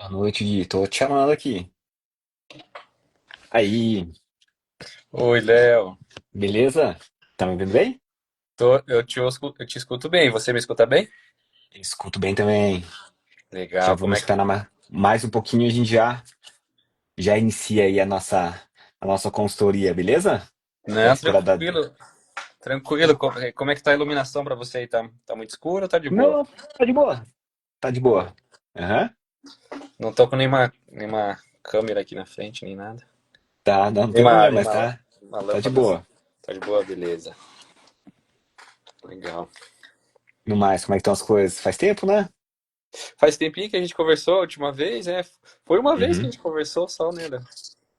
Boa noite, Gui. Tô te chamando aqui. Aí, Oi, Léo. beleza? Tá me ouvindo bem? Eu te escuto bem. Você me escuta bem? Escuto bem também. Já Legal. Como vamos é que... esperar mais um pouquinho, a gente já inicia aí a nossa consultoria, beleza? Pode Não, esperar dar. tranquilo. Tranquilo. Como é que tá a iluminação pra você aí? Tá muito escuro ou tá de boa? Não, tá de boa. Tá de boa. Aham. Não tô com nenhuma câmera aqui na frente, nem nada. Tá, não tem problema, mas Uma tá de lâmpada assim. boa. Tá de boa, beleza. Legal. No mais, como é que estão as coisas? Faz tempo, né? Faz tempinho que a gente conversou a última vez, né? Foi uma vez que a Uhum. gente conversou só, né, Léo?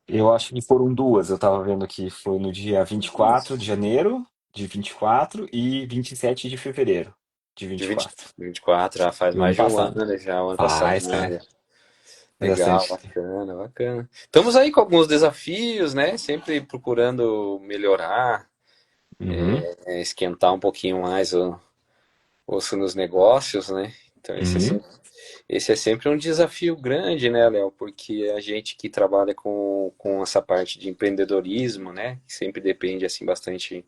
Eu acho que foram duas. Eu tava vendo que foi no dia 24 de janeiro de 24 e 27 de fevereiro de De 24 24, já faz do ano mais de um passado. ano, né? Já, o ano passado, Faz, né? é. Faz Legal, bastante. bacana, bacana. Estamos aí com alguns desafios, né? Sempre procurando melhorar, Uhum, esquentar um pouquinho mais o osso nos negócios, né? Então uhum, esse é sempre um desafio grande, né, Léo? Porque a gente que trabalha com essa parte de empreendedorismo, né? Que sempre depende assim bastante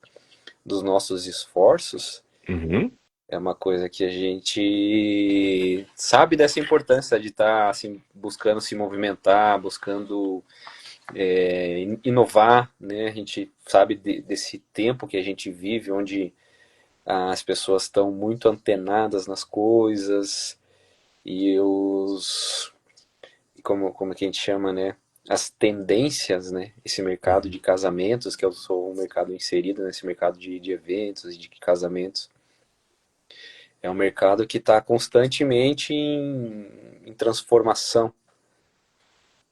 dos nossos esforços. uhum. É uma coisa que a gente sabe dessa importância de estar assim buscando se movimentar, buscando inovar, né? A gente sabe desse tempo que a gente vive, onde as pessoas estão muito antenadas nas coisas e como que a gente chama, né? As tendências, né? Esse mercado de casamentos, que eu sou um mercado inserido nesse mercado de eventos e de casamentos, é um mercado que está constantemente em transformação,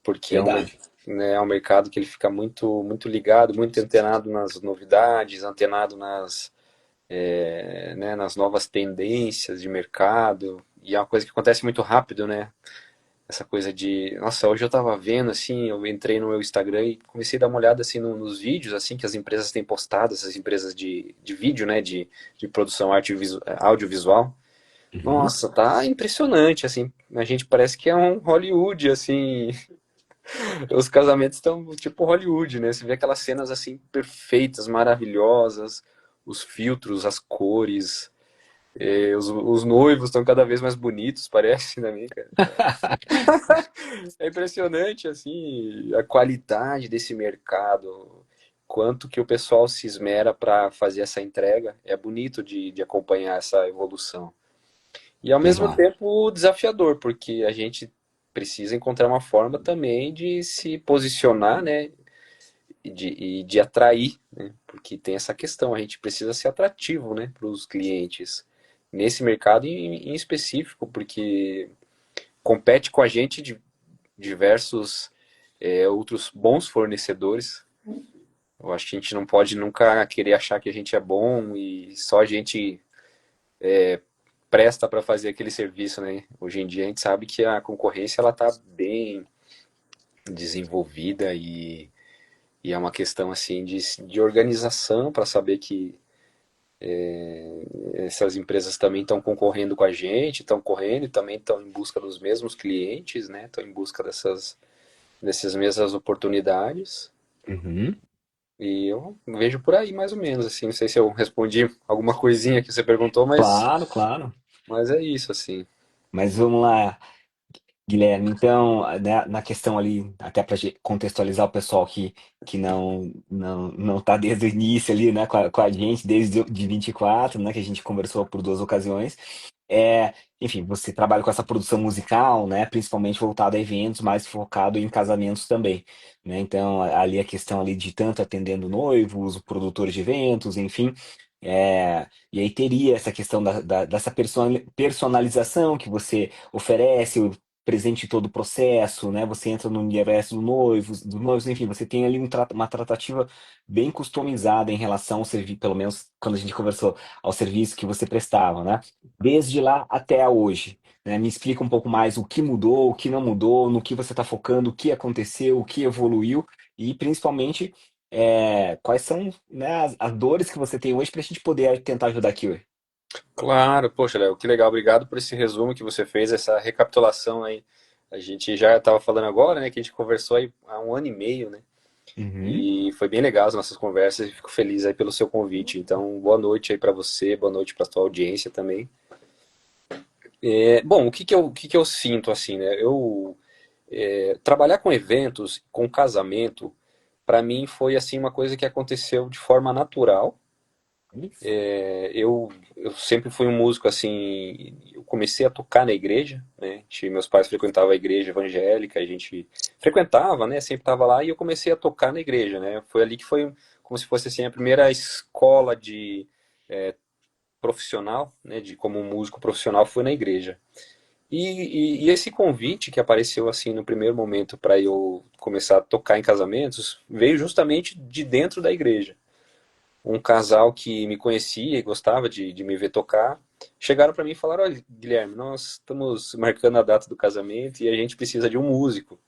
porque Verdade. é um mercado que ele fica muito ligado, muito antenado nas novidades, antenado nas novas tendências de mercado, e é uma coisa que acontece muito rápido, né? Essa coisa de, nossa, hoje eu tava vendo assim, eu entrei no meu Instagram e comecei a dar uma olhada assim nos vídeos assim que as empresas têm postado, essas empresas de vídeo, né, de produção audiovisual. Uhum. Nossa, tá impressionante assim. A gente parece que é um Hollywood assim. Os casamentos estão tipo Hollywood, né? Você vê aquelas cenas assim perfeitas, maravilhosas, os filtros, as cores, os noivos estão cada vez mais bonitos, parece, na minha, cara. É impressionante, assim, a qualidade desse mercado, quanto que o pessoal se esmera para fazer essa entrega. É bonito de acompanhar essa evolução. E ao mesmo Exato. tempo desafiador, porque a gente precisa encontrar uma forma também de se posicionar, né? E de atrair, né? Porque tem essa questão, a gente precisa ser atrativo, né, para os clientes. Nesse mercado em específico, porque compete com a gente de diversos outros bons fornecedores. Eu acho que a gente não pode nunca querer achar que a gente é bom e só a gente presta para fazer aquele serviço, né? Hoje em dia a gente sabe que a concorrência ela está bem desenvolvida e é uma questão assim de organização para saber que essas empresas também estão concorrendo com a gente, estão correndo e também estão em busca dos mesmos clientes, né? Estão em busca dessas mesmas oportunidades. Uhum. E eu vejo por aí mais ou menos assim. Não sei se eu respondi alguma coisinha que você perguntou, Claro, claro. mas é isso assim. Mas vamos lá, Guilherme. Então, né, na questão ali, até para contextualizar o pessoal que não tá desde o início ali, né, com a gente, desde de 24, né, que a gente conversou por duas ocasiões. É, enfim, você trabalha com essa produção musical, né, principalmente voltada a eventos, mais focado em casamentos também, né? Então, ali a questão ali de tanto atendendo noivos, produtores de eventos, enfim. E aí teria essa questão dessa personalização que você oferece, presente todo o processo, né? Você entra no universo do noivos, enfim, você tem ali uma tratativa bem customizada em relação ao serviço, pelo menos quando a gente conversou, ao serviço que você prestava, né? Desde lá até hoje, né? Me explica um pouco mais o que mudou, o que não mudou, no que você está focando, o que aconteceu, o que evoluiu e principalmente quais são, né, as dores que você tem hoje para a gente poder tentar ajudar aqui hoje. Claro, poxa, Léo, que legal. Obrigado por esse resumo que você fez, essa recapitulação aí. A gente já estava falando agora, né, que a gente conversou aí há um ano e meio, né? Uhum. E foi bem legal as nossas conversas e fico feliz aí pelo seu convite. Então, boa noite aí para você, boa noite para sua audiência também. Bom, o que que eu sinto assim, né? Trabalhar com eventos, com casamento, para mim foi assim uma coisa que aconteceu de forma natural. Eu sempre fui um músico assim, eu comecei a tocar na igreja, né? Meus pais frequentavam a igreja evangélica, a gente frequentava, né? Sempre estava lá e eu comecei a tocar na igreja, né? Foi ali que foi como se fosse assim a primeira escola de profissional, né? De como músico profissional foi na igreja. E esse convite que apareceu assim no primeiro momento para eu começar a tocar em casamentos veio justamente de dentro da igreja. Um casal que me conhecia e gostava de me ver tocar, chegaram para mim e falaram: Olha, Guilherme, nós estamos marcando a data do casamento e a gente precisa de um músico.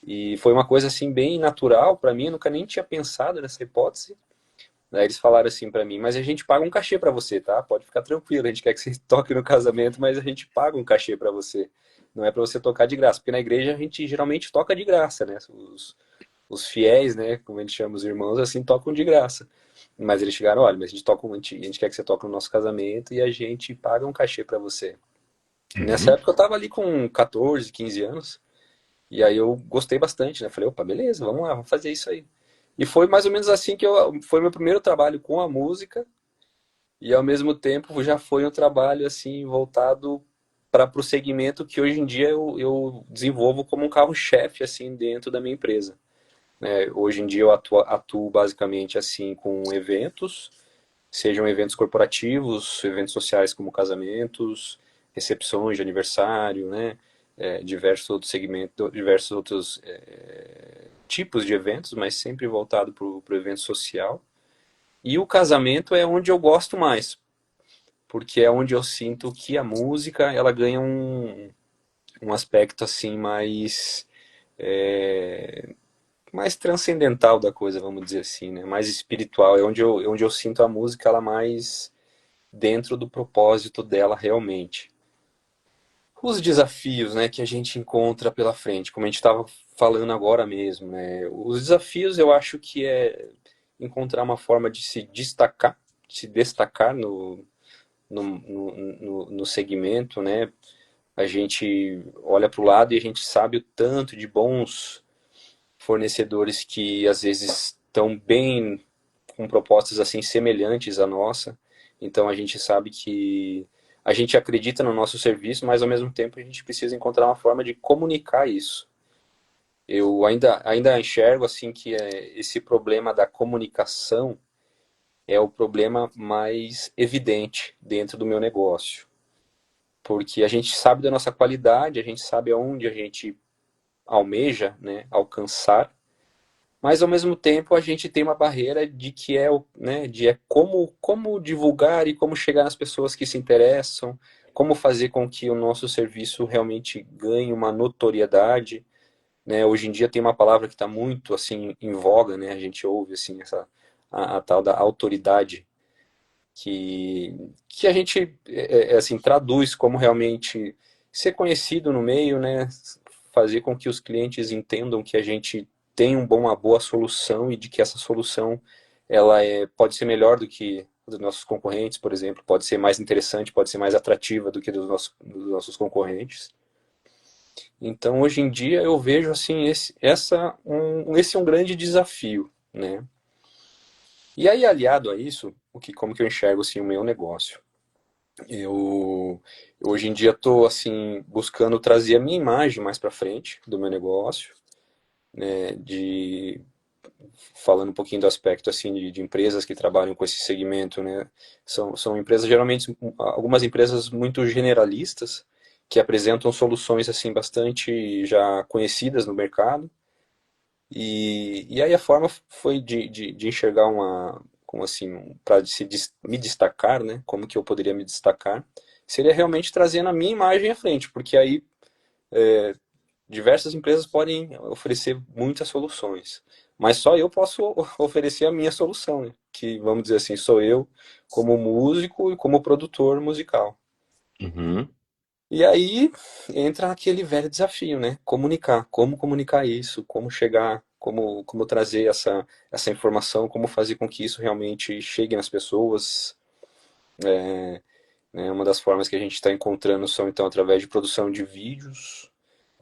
E foi uma coisa assim bem natural para mim, eu nunca nem tinha pensado nessa hipótese. Daí eles falaram assim para mim: Mas a gente paga um cachê para você, tá? Pode ficar tranquilo, a gente quer que você toque no casamento, mas a gente paga um cachê para você. Não é para você tocar de graça, porque na igreja a gente geralmente toca de graça, né? Os fiéis, né, como a gente chama os irmãos, assim, tocam de graça. Mas eles chegaram: olha, mas a gente quer que você toque no nosso casamento e a gente paga um cachê pra você. Nessa Uhum. época eu tava ali com 14, 15 anos, e aí eu gostei bastante, né? Falei: opa, beleza, vamos lá, vamos fazer isso aí. E foi mais ou menos assim foi meu primeiro trabalho com a música, e ao mesmo tempo já foi um trabalho assim voltado para o segmento que hoje em dia eu desenvolvo como um carro-chefe assim dentro da minha empresa. Hoje em dia eu atuo basicamente assim com eventos, sejam eventos corporativos, eventos sociais como casamentos, recepções de aniversário, né? Diversos outros segmentos, diversos outros tipos de eventos, mas sempre voltado para o evento social. E o casamento é onde eu gosto mais, porque é onde eu sinto que a música ela ganha um aspecto assim mais transcendental da coisa, vamos dizer assim, né? Mais espiritual. É onde eu sinto a música ela mais dentro do propósito dela realmente. Os desafios, né, que a gente encontra pela frente, como a gente estava falando agora mesmo, né? Os desafios eu acho que é encontrar uma forma de se destacar no segmento, né? A gente olha para o lado e a gente sabe o tanto de bons fornecedores que às vezes estão bem com propostas assim semelhantes à nossa. Então a gente sabe que a gente acredita no nosso serviço, mas ao mesmo tempo a gente precisa encontrar uma forma de comunicar isso. Eu ainda enxergo assim que esse problema da comunicação é o problema mais evidente dentro do meu negócio, porque a gente sabe da nossa qualidade, a gente sabe aonde a gente almeja, né, alcançar. Mas ao mesmo tempo a gente tem uma barreira de que como divulgar e como chegar nas pessoas que se interessam, como fazer com que o nosso serviço realmente ganhe uma notoriedade, né? Hoje em dia tem uma palavra que está muito assim em voga, né? A gente ouve assim a tal da autoridade que a gente assim traduz como realmente ser conhecido no meio, né? Fazer com que os clientes entendam que a gente tem uma boa solução e de que essa solução ela pode ser melhor do que dos nossos concorrentes, por exemplo, pode ser mais interessante, pode ser mais atrativa do que dos nossos concorrentes. Então, hoje em dia, eu vejo assim esse é um grande desafio, né? E aí, aliado a isso, como que eu enxergo assim o meu negócio? Eu hoje em dia estou assim buscando trazer a minha imagem mais para frente do meu negócio, né, de falando um pouquinho do aspecto assim de empresas que trabalham com esse segmento, né? São empresas geralmente algumas empresas muito generalistas que apresentam soluções assim bastante já conhecidas no mercado. E aí a forma foi de enxergar como assim, para me destacar, né? Como que eu poderia me destacar? Seria realmente trazendo a minha imagem à frente, porque aí diversas empresas podem oferecer muitas soluções, mas só eu posso oferecer a minha solução, né? Que vamos dizer assim, sou eu como músico e como produtor musical. Uhum. E aí entra aquele velho desafio, né? Comunicar, como comunicar isso, como chegar, como trazer essa informação, como fazer com que isso realmente chegue nas pessoas, né? Uma das formas que a gente está encontrando são então através de produção de vídeos,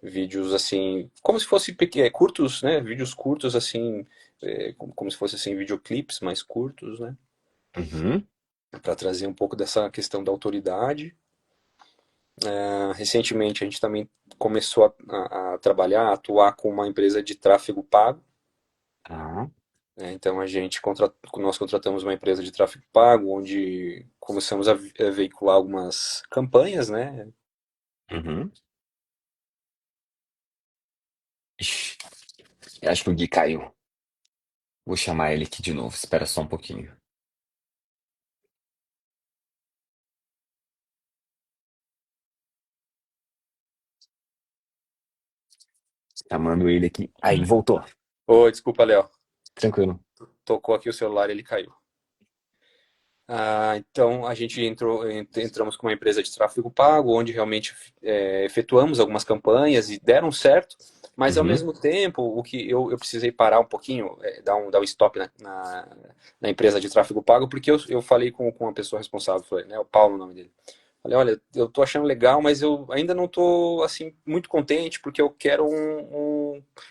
vídeos assim, como se fossem curtos, né? Vídeos curtos assim, como se fossem assim videoclipes mais curtos, né? Uhum. Para trazer um pouco dessa questão da autoridade. Recentemente a gente também começou a trabalhar, a atuar com uma empresa de tráfego pago, Tá. né? Então nós contratamos uma empresa de tráfego pago, onde começamos a veicular algumas campanhas, né? Uhum. Ixi, eu acho que o Gui caiu. Vou chamar ele aqui de novo. Espera só um pouquinho. Chamando ele aqui. Aí, voltou. Oi, desculpa, Léo. Tranquilo. Tocou aqui o celular e ele caiu. Então a gente entramos com uma empresa de tráfego pago, onde realmente efetuamos algumas campanhas e deram certo, mas ao Uhum. mesmo tempo o que eu precisei parar um pouquinho, dar um stop na empresa de tráfego pago, porque eu falei com a pessoa responsável, falei, né, o Paulo, o nome dele. Falei, olha, eu tô achando legal, mas eu ainda não tô assim muito contente porque eu quero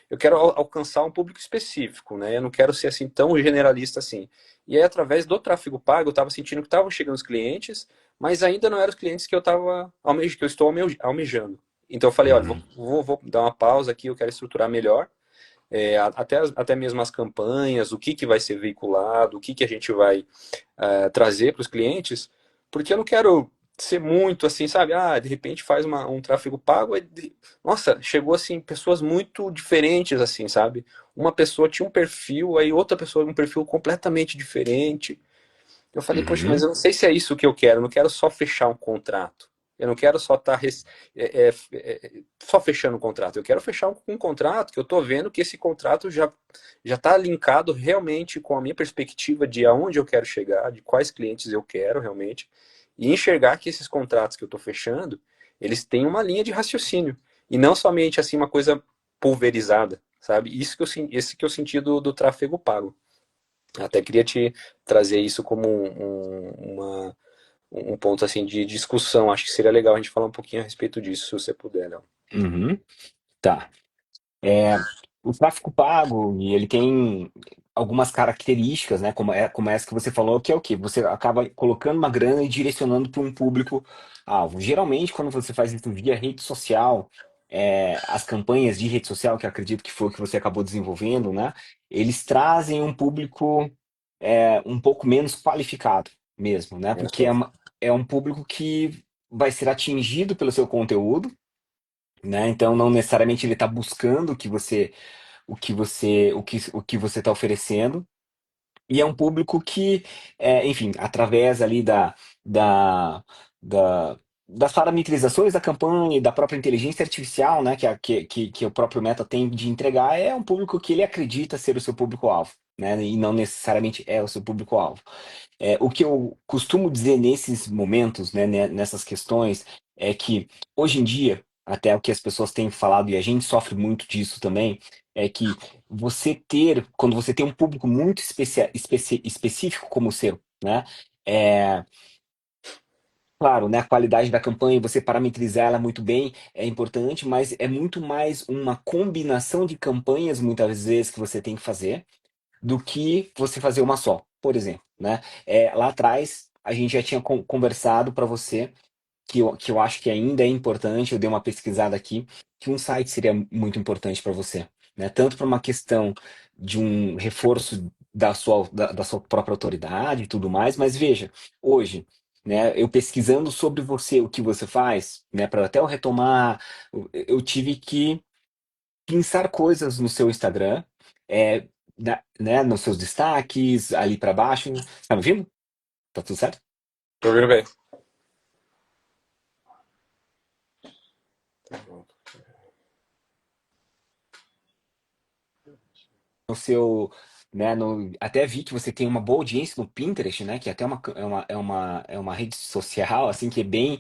eu quero alcançar um público específico, né? Eu não quero ser assim tão generalista assim. E aí através do tráfego pago eu estava sentindo que estavam chegando os clientes, mas ainda não eram os clientes que que eu estou almejando. Então eu falei, olha, Uhum. vou dar uma pausa aqui, eu quero estruturar melhor, até mesmo as campanhas, o que vai ser veiculado, o que a gente vai trazer para os clientes, porque eu não quero ser muito assim, sabe? De repente faz um tráfego pago, nossa, chegou assim pessoas muito diferentes assim, sabe? Uma pessoa tinha um perfil, aí outra pessoa um perfil completamente diferente. Eu falei, poxa, mas Uhum. eu não sei se é isso que eu quero. Eu não quero só fechar um contrato. Eu não quero só estar só fechando um contrato. Eu quero fechar um contrato que eu estou vendo que esse contrato já está linkado realmente com a minha perspectiva de aonde eu quero chegar, de quais clientes eu quero realmente, e enxergar que esses contratos que eu estou fechando, eles têm uma linha de raciocínio e não somente assim uma coisa pulverizada, sabe? Esse que eu senti do tráfego pago. Até queria te trazer isso como um ponto assim de discussão. Acho que seria legal a gente falar um pouquinho a respeito disso, se você puder, Léo. Uhum. Tá. É, o tráfego pago, e ele tem algumas características, né? Como essa que você falou, que é o quê? Você acaba colocando uma grana e direcionando para um público-alvo. Geralmente, quando você faz isso via rede social, as campanhas de rede social, que eu acredito que foi o que você acabou desenvolvendo, né? Eles trazem um público um pouco menos qualificado mesmo, né? Menos Porque qualificado. é um público que vai ser atingido pelo seu conteúdo, né? Então não necessariamente ele está buscando o que você está oferecendo. E é um público que, enfim, através ali da, das parametrizações da campanha e da própria inteligência artificial, né, que o próprio Meta tem de entregar, é um público que ele acredita ser o seu público-alvo, né, e não necessariamente é o seu público-alvo. O que eu costumo dizer nesses momentos, né, nessas questões, é que hoje em dia, até o que as pessoas têm falado, e a gente sofre muito disso também, é que quando você tem um público muito específico como o seu, né? É, claro, né, a qualidade da campanha, você parametrizar ela muito bem é importante, mas é muito mais uma combinação de campanhas, muitas vezes, que você tem que fazer do que você fazer uma só, por exemplo, né? Lá atrás, a gente já tinha conversado para você que eu acho que ainda é importante, eu dei uma pesquisada aqui, que um site seria muito importante para você, né? Tanto para uma questão de um reforço da sua própria autoridade e tudo mais, mas veja, hoje, né, eu pesquisando sobre você, o que você faz, né, para até eu retomar, eu tive que pensar coisas no seu Instagram, né, nos seus destaques, ali para baixo. Tá me ouvindo? Tá tudo certo? Tô ouvindo bem. No seu, né, até vi que você tem uma boa audiência no Pinterest, né, que até é uma rede social, assim, que é bem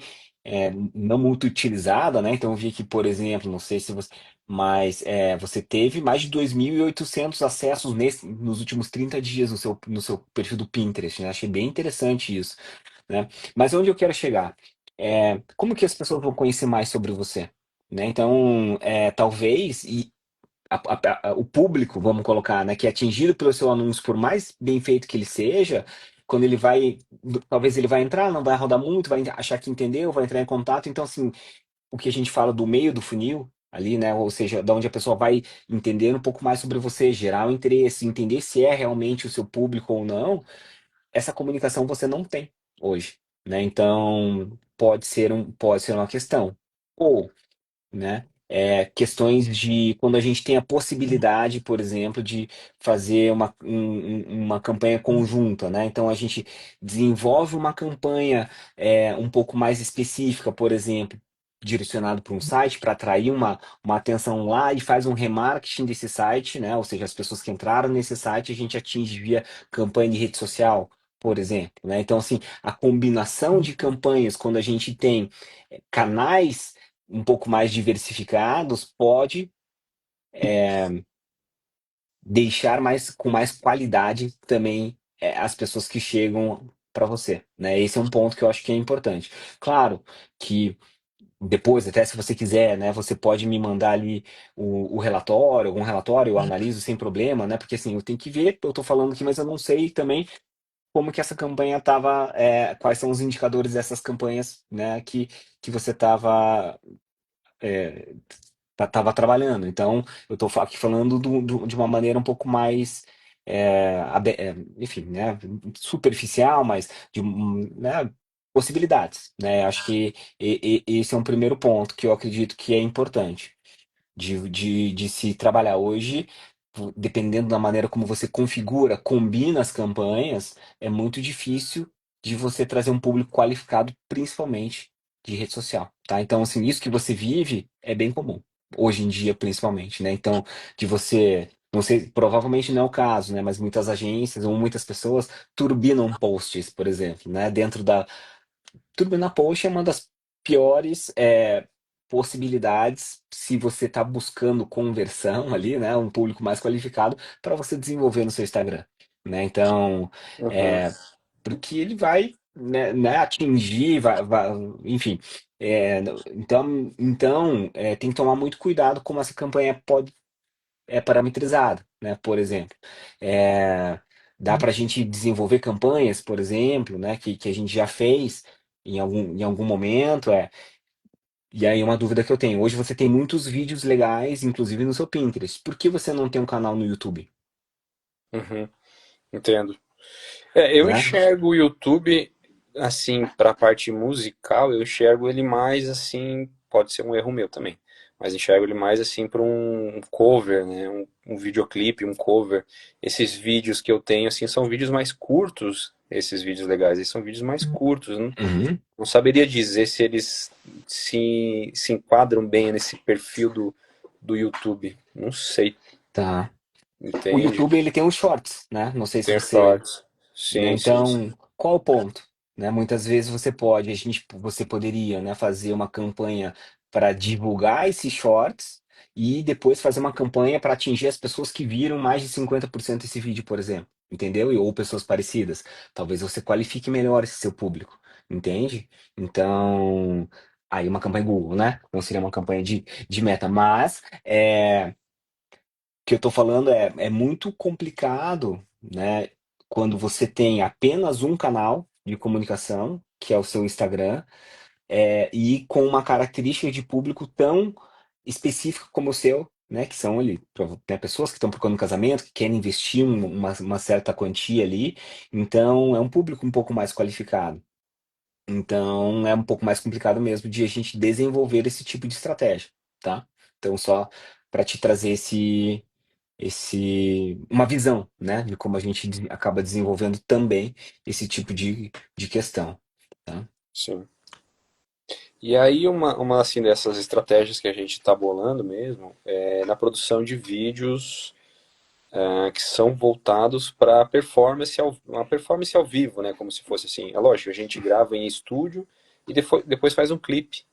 não muito utilizada, né? Então eu vi que, por exemplo, não sei se você, mas você teve mais de 2.800 acessos nos últimos 30 dias no seu perfil do Pinterest, né? Achei bem interessante isso, né? Mas onde eu quero chegar? Como que as pessoas vão conhecer mais sobre você? Né? Então, talvez, o público, vamos colocar, né, que é atingido pelo seu anúncio, por mais bem feito que ele seja, quando ele vai, talvez ele vai entrar, não vai rodar muito, vai achar que entendeu, vai entrar em contato. Então, assim, o que a gente fala do meio do funil, ali, né, ou seja, da onde a pessoa vai entender um pouco mais sobre você, gerar o interesse, entender se é realmente o seu público ou não, essa comunicação você não tem hoje, né? Então, pode ser uma questão. Ou, né? Questões de quando a gente tem a possibilidade, por exemplo, de fazer uma campanha conjunta, né? Então a gente desenvolve uma campanha um pouco mais específica, por exemplo, direcionado para um site para atrair uma atenção lá e faz um remarketing desse site, né? Ou seja, as pessoas que entraram nesse site a gente atinge via campanha de rede social, por exemplo, né? Então, assim, a combinação de campanhas, quando a gente tem canais um pouco mais diversificados, pode deixar com mais qualidade também as pessoas que chegam para você, né? Esse é um ponto que eu acho que é importante. Claro que depois, até se você quiser, né, você pode me mandar ali o relatório, algum relatório, eu analiso sem problema, né? Porque assim, eu tenho que ver, eu tô falando aqui, mas eu não sei também como que essa campanha estava, quais são os indicadores dessas campanhas, né, que você estava tava trabalhando. Então, eu estou aqui falando de uma maneira um pouco mais, enfim, né, superficial, mas né, possibilidades, né? Acho que esse é um primeiro ponto que eu acredito que é importante de se trabalhar hoje. Dependendo da maneira como você configura, combina as campanhas, é muito difícil de você trazer um público qualificado, principalmente de rede social, tá? Então, assim, isso que você vive é bem comum, hoje em dia, principalmente, né? Então, de você, não sei, provavelmente não é o caso, né? Mas muitas agências ou muitas pessoas turbinam posts, por exemplo, né? Turbinar Post é uma das piores possibilidades se você está buscando conversão ali, né? Um público mais qualificado para você desenvolver no seu Instagram, né? Então, Uhum. é, porque ele vai, né, atingir, enfim. Então, tem que tomar muito cuidado como essa campanha é parametrizada, né? Por exemplo, É, dá para a gente desenvolver campanhas, por exemplo, né? Que a gente já fez em algum momento. E aí uma dúvida que eu tenho. Hoje você tem muitos vídeos legais, inclusive no seu Pinterest. Por que você não tem um canal no YouTube, Uhum. Entendo. Eu né? enxergo o YouTube, assim, para a parte musical, eu enxergo ele mais assim, pode ser um erro meu também, mas enxergo ele mais assim para um cover, né? Um videoclipe, um cover. Esses vídeos que eu tenho, assim, são vídeos mais curtos, esses vídeos legais, eles são vídeos mais curtos. Eu Uhum, não saberia dizer se eles se enquadram bem nesse perfil do YouTube. Não sei, tá. O entende? YouTube ele tem os shorts, né? Não sei se Tem você, shorts. né? Sim, sim, sim. Então, qual o ponto? Né? Muitas vezes você poderia, né, fazer uma campanha para divulgar esses shorts e depois fazer uma campanha para atingir as pessoas que viram mais de 50% desse vídeo, por exemplo, entendeu? Ou pessoas parecidas. Talvez você qualifique melhor esse seu público, entende? Então, aí uma campanha Google, né? Não seria uma campanha de meta, mas que eu estou falando é muito complicado, né? Quando você tem apenas um canal de comunicação, que é o seu Instagram, e com uma característica de público tão específica como o seu, né? Que são ali, né, pessoas que estão procurando casamento, que querem investir uma certa quantia ali. Então, é um público um pouco mais qualificado. Então, é um pouco mais complicado mesmo de a gente desenvolver esse tipo de estratégia, tá? Então, só para te trazer uma visão, né, de como a gente acaba desenvolvendo também esse tipo de questão, tá? Sim. E aí uma assim dessas estratégias que a gente está bolando mesmo é na produção de vídeos que são voltados para uma performance ao vivo, né? Como se fosse assim. É lógico, a gente grava em estúdio, e depois faz um clipe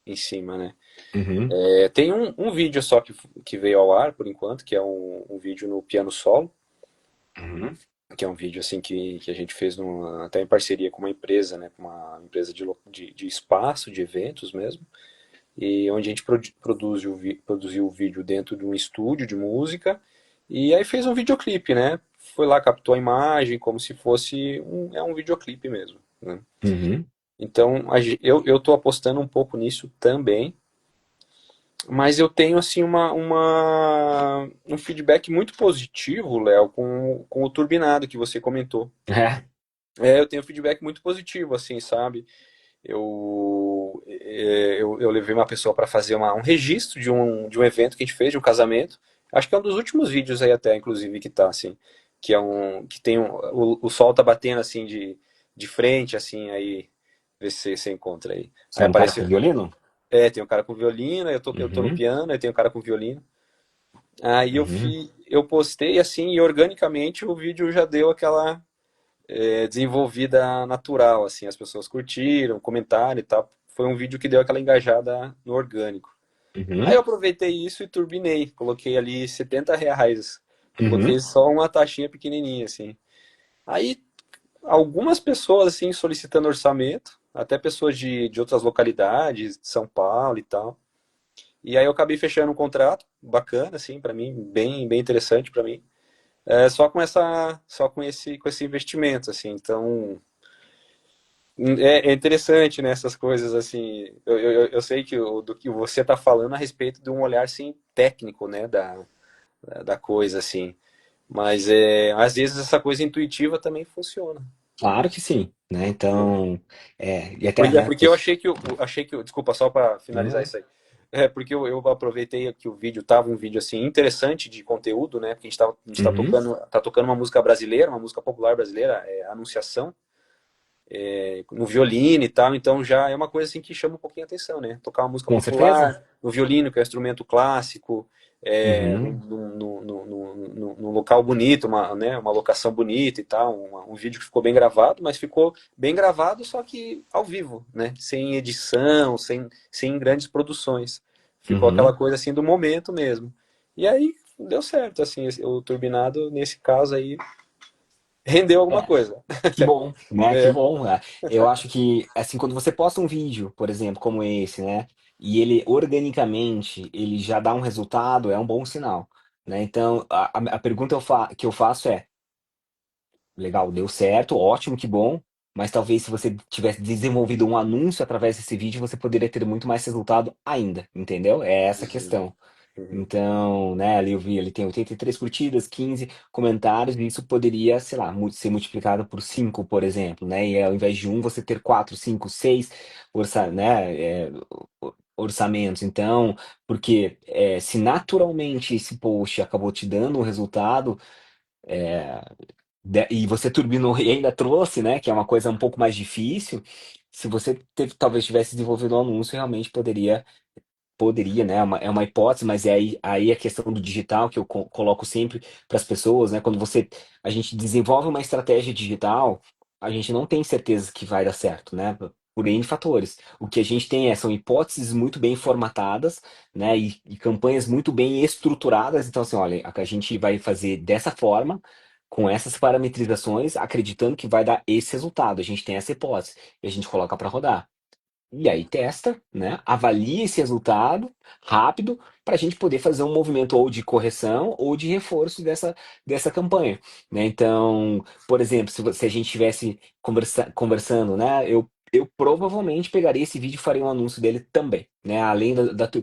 em cima, né? Uhum, Tem um vídeo só que veio ao ar, por enquanto, que é um vídeo no piano solo, uhum, que é um vídeo assim que a gente fez até em parceria com uma empresa, né? Com uma empresa de espaço, de eventos mesmo, e onde a gente produziu o vídeo dentro de um estúdio de música, e aí fez um videoclipe, né? Foi lá, captou a imagem como se fosse um videoclipe mesmo, né? uhum. Então, eu tô apostando um pouco nisso também, mas eu tenho, assim, um feedback muito positivo, Léo, com o turbinado que você comentou. É. Eu tenho feedback muito positivo, assim, sabe? Eu levei uma pessoa para fazer um registro de um evento que a gente fez, de um casamento. Acho que é um dos últimos vídeos aí até, inclusive, que tá, assim. Que tem o sol tá batendo, assim, de frente, assim, aí, vê se você encontra aí. Aí É um cara aparece, com violino? tem um cara com violino, eu tô no Uhum, piano, aí tem um cara com violino. Aí uhum, eu postei, assim, e organicamente o vídeo já deu aquela desenvolvida natural, assim, as pessoas curtiram, comentaram e tal. Foi um vídeo que deu aquela engajada no orgânico. Aí uhum, eu aproveitei isso e turbinei, coloquei ali R$ 70, coloquei uhum. só uma taxinha pequenininha, assim. Aí algumas pessoas, assim, solicitando orçamento, até pessoas de outras localidades, de São Paulo e tal. E aí eu acabei fechando um contrato bacana, assim, para mim, bem, bem interessante para mim. Só com esse investimento, assim. Então, é interessante, né, essas coisas assim. Eu sei do que você está falando a respeito de um olhar assim técnico, né, da coisa assim. Mas às vezes essa coisa intuitiva também funciona. Claro que sim, né? Né? Então, e até, né? Porque eu achei que, desculpa, só para finalizar Não, isso aí. Porque eu aproveitei que o vídeo tava um vídeo assim interessante de conteúdo, né? Porque a gente tá uhum, tocando uma música brasileira, uma música popular brasileira, Anunciação, no violino e tal, então já é uma coisa assim que chama um pouquinho a atenção, né? Tocar uma música com certeza. popular, no violino, que é um instrumento clássico, Uhum, num local bonito, uma locação bonita e tal, um vídeo que ficou bem gravado, mas ficou bem gravado, só que ao vivo, né? Sem edição, sem grandes produções. Ficou aquela uhum. coisa assim do momento mesmo. E aí deu certo, assim, o turbinado, nesse caso aí, rendeu alguma É, coisa. que bom, né? Que É. bom. Eu acho que, assim, quando você posta um vídeo, por exemplo, como esse, né? E ele organicamente, ele já dá um resultado, é um bom sinal, né? Então, a pergunta que eu faço é: legal, deu certo, ótimo, que bom. Mas talvez se você tivesse desenvolvido um anúncio através desse vídeo, você poderia ter muito mais resultado ainda, entendeu? É essa a Uhum, questão. uhum. Então, né, ali eu vi, ele tem 83 curtidas, 15 comentários, e isso poderia, sei lá, ser multiplicado por 5, por exemplo, né? E ao invés de um, você ter 4, 5, 6 né, orçamentos. Então, porque se naturalmente esse post acabou te dando um resultado, e você turbinou e ainda trouxe, né, que é uma coisa um pouco mais difícil, se você talvez tivesse desenvolvido um anúncio, realmente poderia, né? É uma hipótese, mas aí a questão do digital que eu coloco sempre para as pessoas, né? Quando a gente desenvolve uma estratégia digital, a gente não tem certeza que vai dar certo, né? Por N fatores. O que a gente tem são hipóteses muito bem formatadas, né? E campanhas muito bem estruturadas. Então, assim, olha, a gente vai fazer dessa forma, com essas parametrizações, acreditando que vai dar esse resultado. A gente tem essa hipótese e a gente coloca para rodar. E aí testa, né? Avalia esse resultado rápido para a gente poder fazer um movimento ou de correção ou de reforço dessa campanha, né? Então, por exemplo, se a gente estivesse conversando, né? Eu provavelmente pegaria esse vídeo e faria um anúncio dele também, né? Além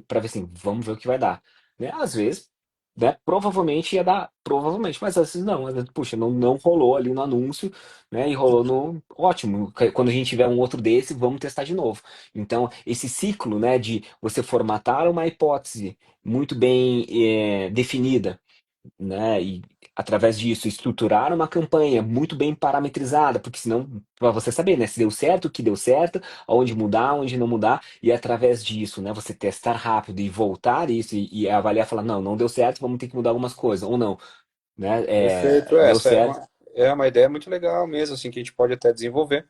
para ver assim, vamos ver o que vai dar, né? Às vezes, né? Provavelmente ia dar, provavelmente, mas às vezes não, às vezes, puxa, não rolou ali no anúncio, né? E rolou no ótimo. Quando a gente tiver um outro desse, vamos testar de novo. Então, esse ciclo, né, de você formatar uma hipótese muito bem definida, né, e através disso estruturar uma campanha muito bem parametrizada, porque senão, para você saber, né, se deu certo, o que deu certo, aonde mudar, onde não mudar, e através disso, né, você testar rápido e voltar isso e avaliar, falar, não deu certo, vamos ter que mudar algumas coisas, ou não, né, Perfeito, deu essa certo. é uma ideia muito legal mesmo, assim, que a gente pode até desenvolver.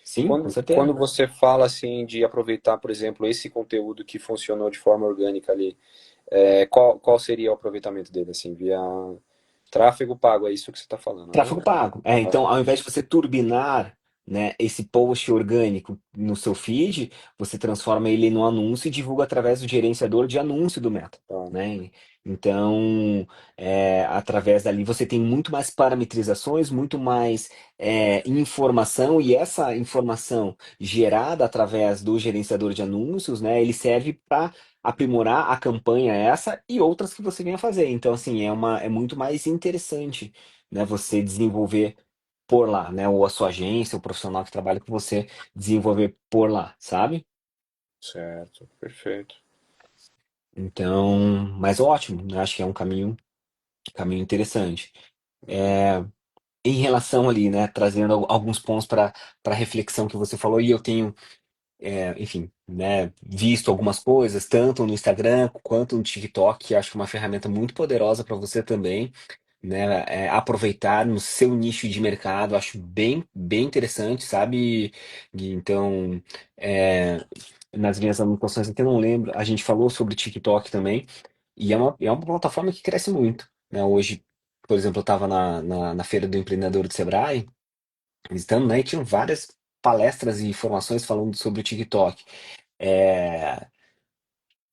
Sim, com Quando certeza. você fala assim de aproveitar, por exemplo, esse conteúdo que funcionou de forma orgânica ali, qual seria o aproveitamento dele, assim, via tráfego pago? É isso que você está falando, né? Tráfego pago. É, então, ao invés de você turbinar, né, esse post orgânico no seu feed, você transforma ele no anúncio e divulga através do gerenciador de anúncio do Meta, Tá, né? Então, através dali você tem muito mais parametrizações, muito mais informação, e essa informação gerada através do gerenciador de anúncios, né, ele serve para aprimorar a campanha essa e outras que você venha fazer. Então, assim, é muito mais interessante, né, você desenvolver por lá, né? Ou a sua agência, o profissional que trabalha com você desenvolver por lá, sabe? certo, perfeito. Então, mas ótimo, né? Acho que é um caminho interessante. Em relação ali, né, trazendo alguns pontos para reflexão que você falou, e eu tenho, enfim, né, visto algumas coisas, tanto no Instagram quanto no TikTok, que acho que é uma ferramenta muito poderosa para você também, né, aproveitar no seu nicho de mercado, acho bem interessante, sabe, Gui? Então, é, nas minhas anotações aqui eu não lembro, a gente falou sobre TikTok também, e é uma plataforma que cresce muito, né? Hoje, por exemplo, eu estava na Feira do Empreendedor do Sebrae, visitando, né, e tinham várias palestras e informações falando sobre o TikTok. É,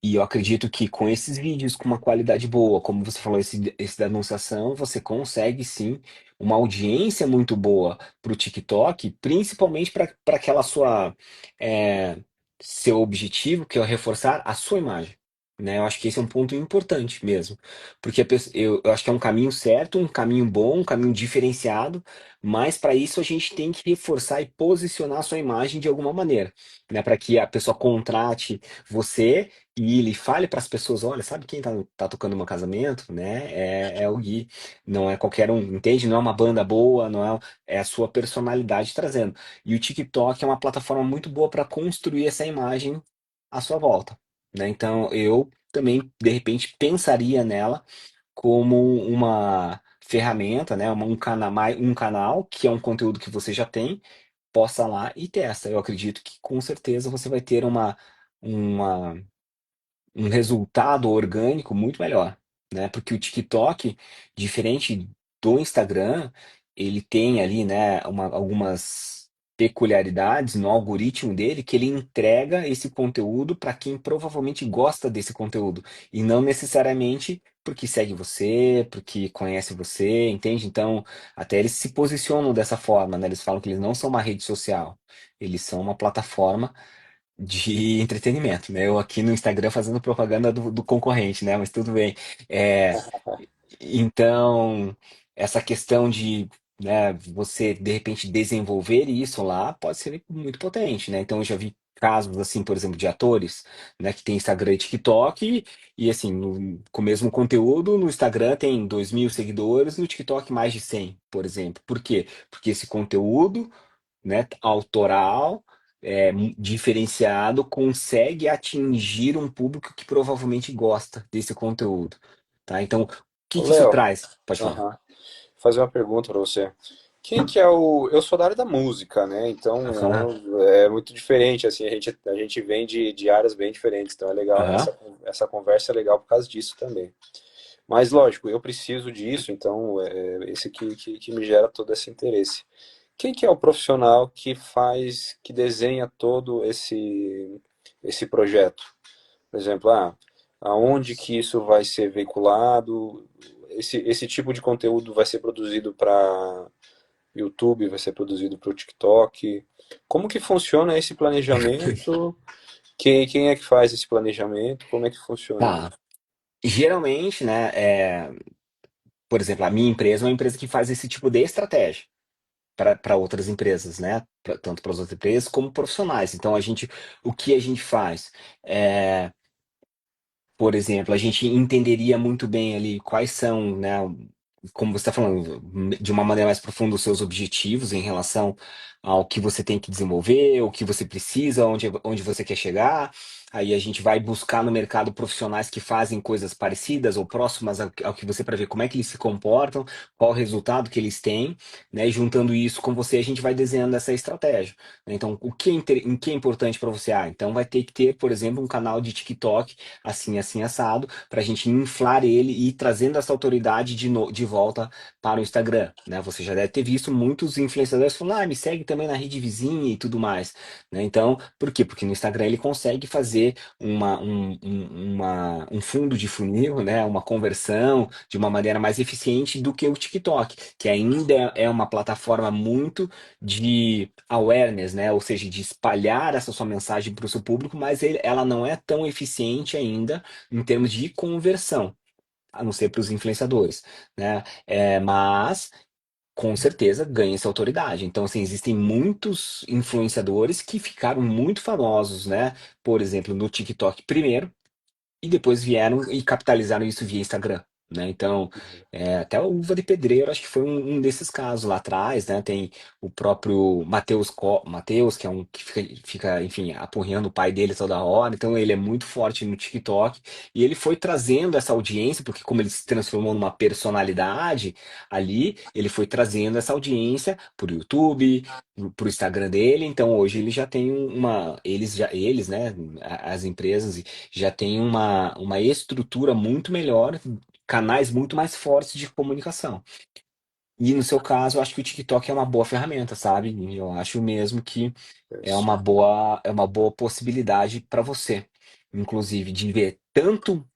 e eu acredito que com esses vídeos com uma qualidade boa, como você falou, esse da anunciação, você consegue sim uma audiência muito boa para o TikTok, principalmente para aquela é, seu objetivo, que é reforçar a sua imagem. Né? Eu acho que esse é um ponto importante mesmo, porque eu acho que é um caminho certo, um caminho bom, um caminho diferenciado, mas para isso a gente tem que reforçar e posicionar a sua imagem de alguma maneira, né? Para que a pessoa contrate você e ele fale para as pessoas, olha, sabe quem tá tocando no meu casamento, né? É o Gui, não é qualquer um, entende? Não é uma banda boa, não é a sua personalidade trazendo. E o TikTok é uma plataforma muito boa para construir essa imagem à sua volta, né? Então eu também, de repente, pensaria nela como uma ferramenta, né? Um canal que é um conteúdo que você já tem, possa lá e testa. Eu acredito que com certeza você vai ter uma um resultado orgânico muito melhor, né? Porque o TikTok, diferente do Instagram, ele tem ali, né, algumas peculiaridades no algoritmo dele que ele entrega esse conteúdo para quem provavelmente gosta desse conteúdo e não necessariamente porque segue você, porque conhece você, entende? Então, até eles se posicionam dessa forma, né? Eles falam que eles não são uma rede social, eles são uma plataforma de entretenimento, né? Eu aqui no Instagram fazendo propaganda do concorrente, né? Mas tudo bem. É, então, essa questão de, né, você de repente desenvolver isso lá pode ser muito potente, né? Então, eu já vi casos, assim, por exemplo, de atores, né, que tem Instagram e TikTok, e assim, com o mesmo conteúdo, no Instagram tem 2.000 seguidores, no TikTok mais de 100, por exemplo. Por quê? Porque esse conteúdo, né, autoral, diferenciado, consegue atingir um público que provavelmente gosta desse conteúdo, tá? Então, o que Ô, que isso Léo, traz? Pode falar. aham, vou fazer uma pergunta para você. Quem que é o... Eu sou da área da música, né? Aham, Então é muito diferente, assim, a gente vem de áreas bem diferentes, então é legal, aham. essa conversa é legal por causa disso também. Mas lógico, eu preciso disso, então é esse que me gera todo esse interesse. Quem que é o profissional que faz, que desenha todo esse projeto? Por exemplo, aonde que isso vai ser veiculado? Esse tipo de conteúdo vai ser produzido para YouTube, vai ser produzido para o TikTok? Como que funciona esse planejamento? Quem é que faz esse planejamento? Como é que funciona Tá. isso? Geralmente, né, por exemplo, a minha empresa é uma empresa que faz esse tipo de estratégia para outras empresas, né? Tanto para as outras empresas como profissionais. Então, o que a gente faz? É, por exemplo, a gente entenderia muito bem ali quais são, né, como você está falando, de uma maneira mais profunda, os seus objetivos em relação ao que você tem que desenvolver, o que você precisa, onde você quer chegar. Aí a gente vai buscar no mercado profissionais que fazem coisas parecidas ou próximas ao que você para ver como é que eles se comportam, qual o resultado que eles têm, né? E juntando isso com você, a gente vai desenhando essa estratégia. Né? Então, em que é importante para você? Ah, então vai ter que ter, por exemplo, um canal de TikTok assim, assim, assado, para a gente inflar ele e ir trazendo essa autoridade de volta para o Instagram, né? Você já deve ter visto muitos influenciadores falando, ah, me segue também na rede vizinha e tudo mais, né? Então, por quê? Porque no Instagram ele consegue fazer um fundo de funil, né? Uma conversão de uma maneira mais eficiente do que o TikTok, que ainda é uma plataforma muito de awareness, né? Ou seja, de espalhar essa sua mensagem para o seu público, mas ela não é tão eficiente ainda em termos de conversão, a não ser para os influenciadores, né? Mas com certeza ganha essa autoridade. Então, assim, existem muitos influenciadores que ficaram muito famosos, né? Por exemplo, no TikTok primeiro e depois vieram e capitalizaram isso via Instagram, né? Então, até o Uva de Pedreiro, acho que foi um desses casos lá atrás, né? Tem o próprio Matheus, que é um que fica, enfim, apurrinhando o pai dele toda hora, então ele é muito forte no TikTok, e ele foi trazendo essa audiência, porque como ele se transformou numa personalidade ali, ele foi trazendo essa audiência por YouTube, pro Instagram dele, então hoje ele já tem eles, né, as empresas já tem uma estrutura muito melhor, canais muito mais fortes de comunicação. E no seu caso, eu acho que o TikTok é uma boa ferramenta, sabe? E eu acho mesmo que é uma boa possibilidade para você, inclusive, de ver tanto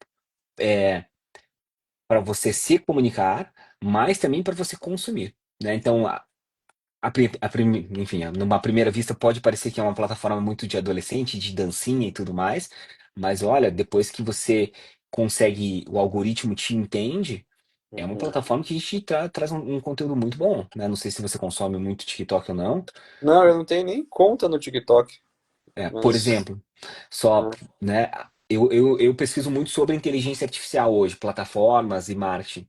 para você se comunicar, mas também para você consumir, né? Então, enfim, numa primeira vista pode parecer que é uma plataforma muito de adolescente, de dancinha e tudo mais, mas olha, depois que você consegue, o algoritmo te entende, é uma Uhum. plataforma que te traz um conteúdo muito bom, né? Não sei se você consome muito TikTok ou não. Não, eu não tenho nem conta no TikTok, Por mas. exemplo, só, né? Eu pesquiso muito sobre inteligência artificial hoje, plataformas e marketing.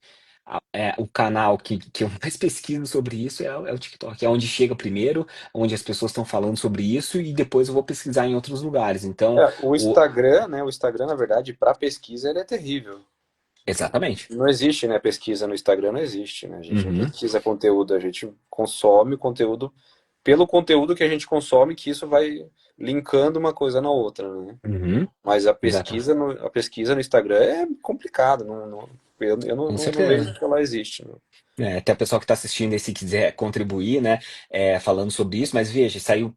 O canal que eu mais pesquiso sobre isso é o TikTok, é onde chega primeiro, onde as pessoas estão falando sobre isso e depois eu vou pesquisar em outros lugares. Então, O Instagram, né? O Instagram, na verdade, para pesquisa, ele é terrível. exatamente. Não existe, né? Pesquisa no Instagram não existe, né? A gente não Uhum, pesquisa conteúdo, a gente consome o conteúdo pelo conteúdo que a gente consome, que isso vai linkando uma coisa na outra, né? uhum, Mas exatamente. a pesquisa no Instagram é complicado, Com não vejo certeza. que ela existe, né? Até o pessoal que está assistindo aí, se quiser contribuir, né, falando sobre isso, mas veja, saiu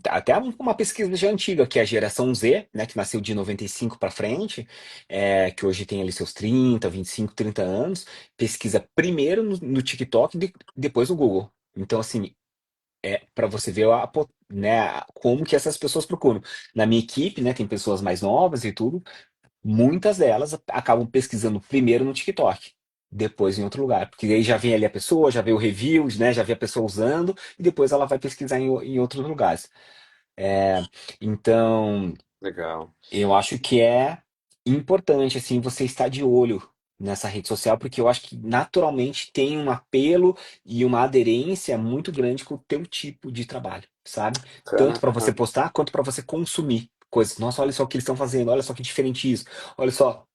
até uma pesquisa já antiga, que é a geração Z, né, que nasceu de 95 para frente, que hoje tem ali seus 30, 25, 30 anos, pesquisa primeiro no TikTok, depois no Google. Então, assim, para você ver né, como que essas pessoas procuram. Na minha equipe, né, tem pessoas mais novas e tudo, muitas delas acabam pesquisando primeiro no TikTok, depois em outro lugar, porque aí já vem ali a pessoa, já vê o reviews, né, já vê a pessoa usando, e depois ela vai pesquisar em outros lugares. Então, Legal. eu acho que é importante, assim, você estar de olho nessa rede social, porque eu acho que naturalmente tem um apelo e uma aderência muito grande com o teu tipo de trabalho, sabe? Tanto Bacana. para você Aham. postar, quanto para você consumir coisas. Nossa, olha só o que eles estão fazendo, olha só que diferente isso, olha só.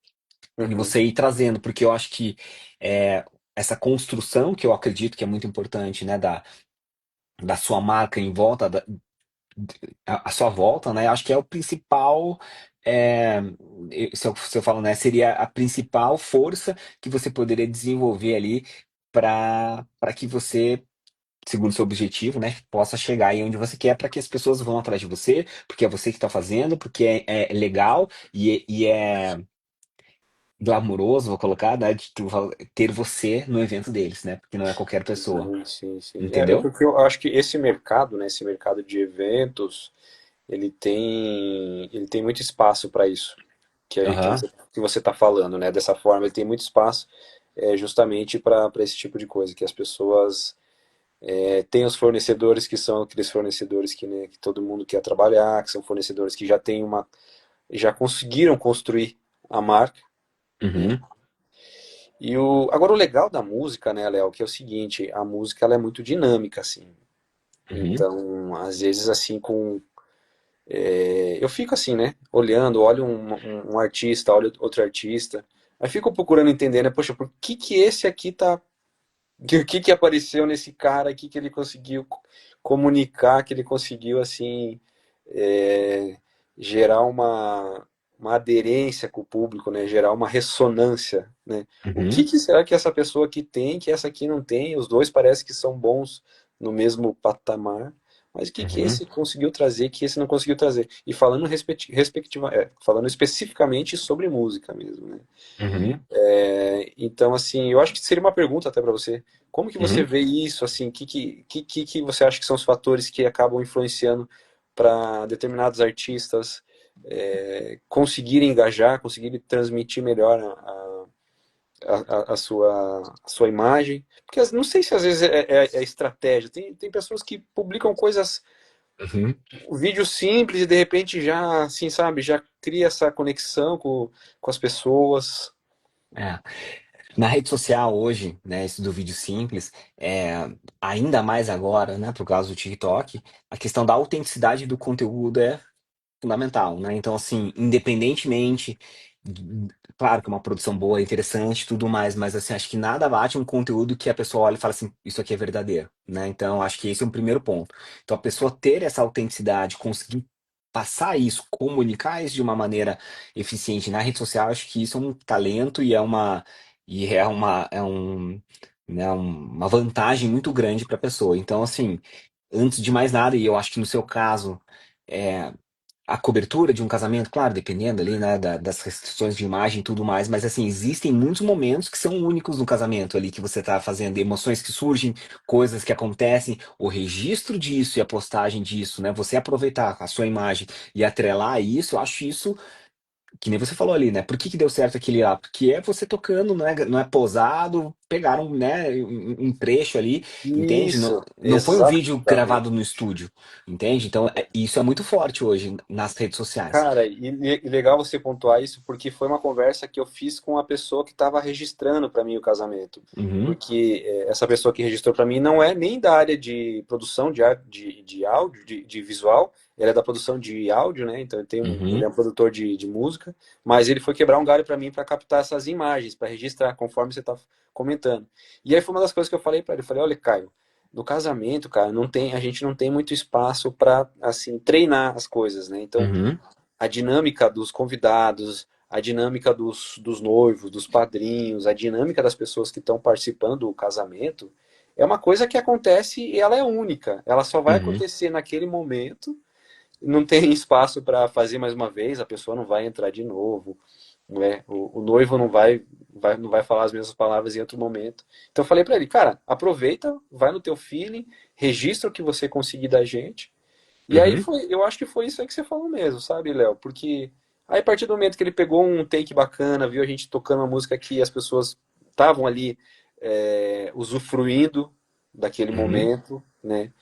E Uhum. você ir trazendo, porque eu acho que é, essa construção, que eu acredito que é muito importante, né, da sua marca em volta, a sua volta, né, acho que é o principal, é, se eu falo, né, seria a principal força que você poderia desenvolver ali para que você, segundo seu objetivo, né, possa chegar aí onde você quer, para que as pessoas vão atrás de você, porque é você que está fazendo, porque é legal e é glamuroso, vou colocar, né, de ter você no evento deles, né? Porque não é qualquer pessoa, Sim, sim, sim. entendeu? Porque eu acho que esse mercado, né, esse mercado de eventos, ele tem muito espaço para isso, Aham. que você está falando, né? Dessa forma, ele tem muito espaço justamente para esse tipo de coisa, que as pessoas têm os fornecedores que são aqueles fornecedores que, né, que todo mundo quer trabalhar, que são fornecedores que já têm já conseguiram construir a marca, né? Uhum. Agora o legal da música, né, Léo, que é o seguinte, a música ela é muito dinâmica, assim. Uhum, Então, às vezes, assim, eu fico assim, né? Olhando, olho um artista, olho outro artista. Aí fico procurando entender, né? Poxa, por que que esse aqui tá. O que que apareceu nesse cara aqui que ele conseguiu comunicar, que ele conseguiu, assim, é, gerar uma aderência com o público, né? Gerar uma ressonância, né? O que uhum, que será que essa pessoa aqui tem que essa aqui não tem? Os dois parece que são bons no mesmo patamar, mas o que que uhum, esse conseguiu trazer que esse não conseguiu trazer? E falando falando especificamente sobre música mesmo, né? uhum, Então, assim, eu acho que seria uma pergunta até para você. Como que você uhum. vê isso, assim, que você acha que são os fatores que acabam influenciando para determinados artistas conseguirem engajar, conseguirem transmitir melhor a sua imagem? Porque não sei se às vezes é estratégia. Tem pessoas que publicam coisas, Uhum. vídeos simples e de repente já, assim, sabe, já cria essa conexão com as pessoas. É. Na rede social hoje, né, isso do vídeo simples, ainda mais agora, né, por causa do TikTok, a questão da autenticidade do conteúdo é fundamental, né? Então, assim, independentemente, claro que uma produção boa é interessante e tudo mais, mas assim, acho que nada bate um conteúdo que a pessoa olha e fala assim, isso aqui é verdadeiro, né? Então, acho que esse é um primeiro ponto. Então, a pessoa ter essa autenticidade, conseguir passar isso, comunicar isso de uma maneira eficiente na rede social, acho que isso é um talento uma vantagem muito grande para a pessoa. Então, assim, antes de mais nada, e eu acho que no seu caso, é, a cobertura de um casamento, claro, dependendo ali, né, das restrições de imagem e tudo mais, mas assim, existem muitos momentos que são únicos no casamento ali, que você tá fazendo, emoções que surgem, coisas que acontecem, o registro disso e a postagem disso, né, você aproveitar a sua imagem e atrelar isso, eu acho isso que nem você falou ali, né? Por que que deu certo aquele lá? Porque é você tocando, não é posado, pegaram, né, um trecho ali, entende? Não, Isso, não foi um vídeo exatamente. gravado no estúdio, entende? Então, isso é muito forte hoje nas redes sociais. Cara, e legal você pontuar isso, porque foi uma conversa que eu fiz com a pessoa que estava registrando para mim o casamento. Uhum, Porque essa pessoa que registrou para mim não é nem da área de produção de áudio, de visual, ele é da produção de áudio, né? Então ele é uhum, um produtor de música, mas ele foi quebrar um galho para mim para captar essas imagens, para registrar, conforme você está comentando. E aí foi uma das coisas que eu falei para ele, eu falei, olha, Caio, no casamento, cara, a gente não tem muito espaço para assim treinar as coisas, né? Então uhum, a dinâmica dos convidados, a dinâmica dos noivos, dos padrinhos, a dinâmica das pessoas que estão participando do casamento, é uma coisa que acontece e ela é única. Ela só vai uhum, acontecer naquele momento, não tem espaço para fazer mais uma vez, a pessoa não vai entrar de novo, né? O noivo não vai falar as mesmas palavras em outro momento. Então eu falei para ele, cara, aproveita, vai no teu feeling, registra o que você conseguir da gente, e aí uhum, foi, eu acho que foi isso aí que você falou mesmo, sabe, Léo? Porque aí a partir do momento que ele pegou um take bacana, viu a gente tocando uma música que as pessoas estavam ali usufruindo daquele uhum. momento, né?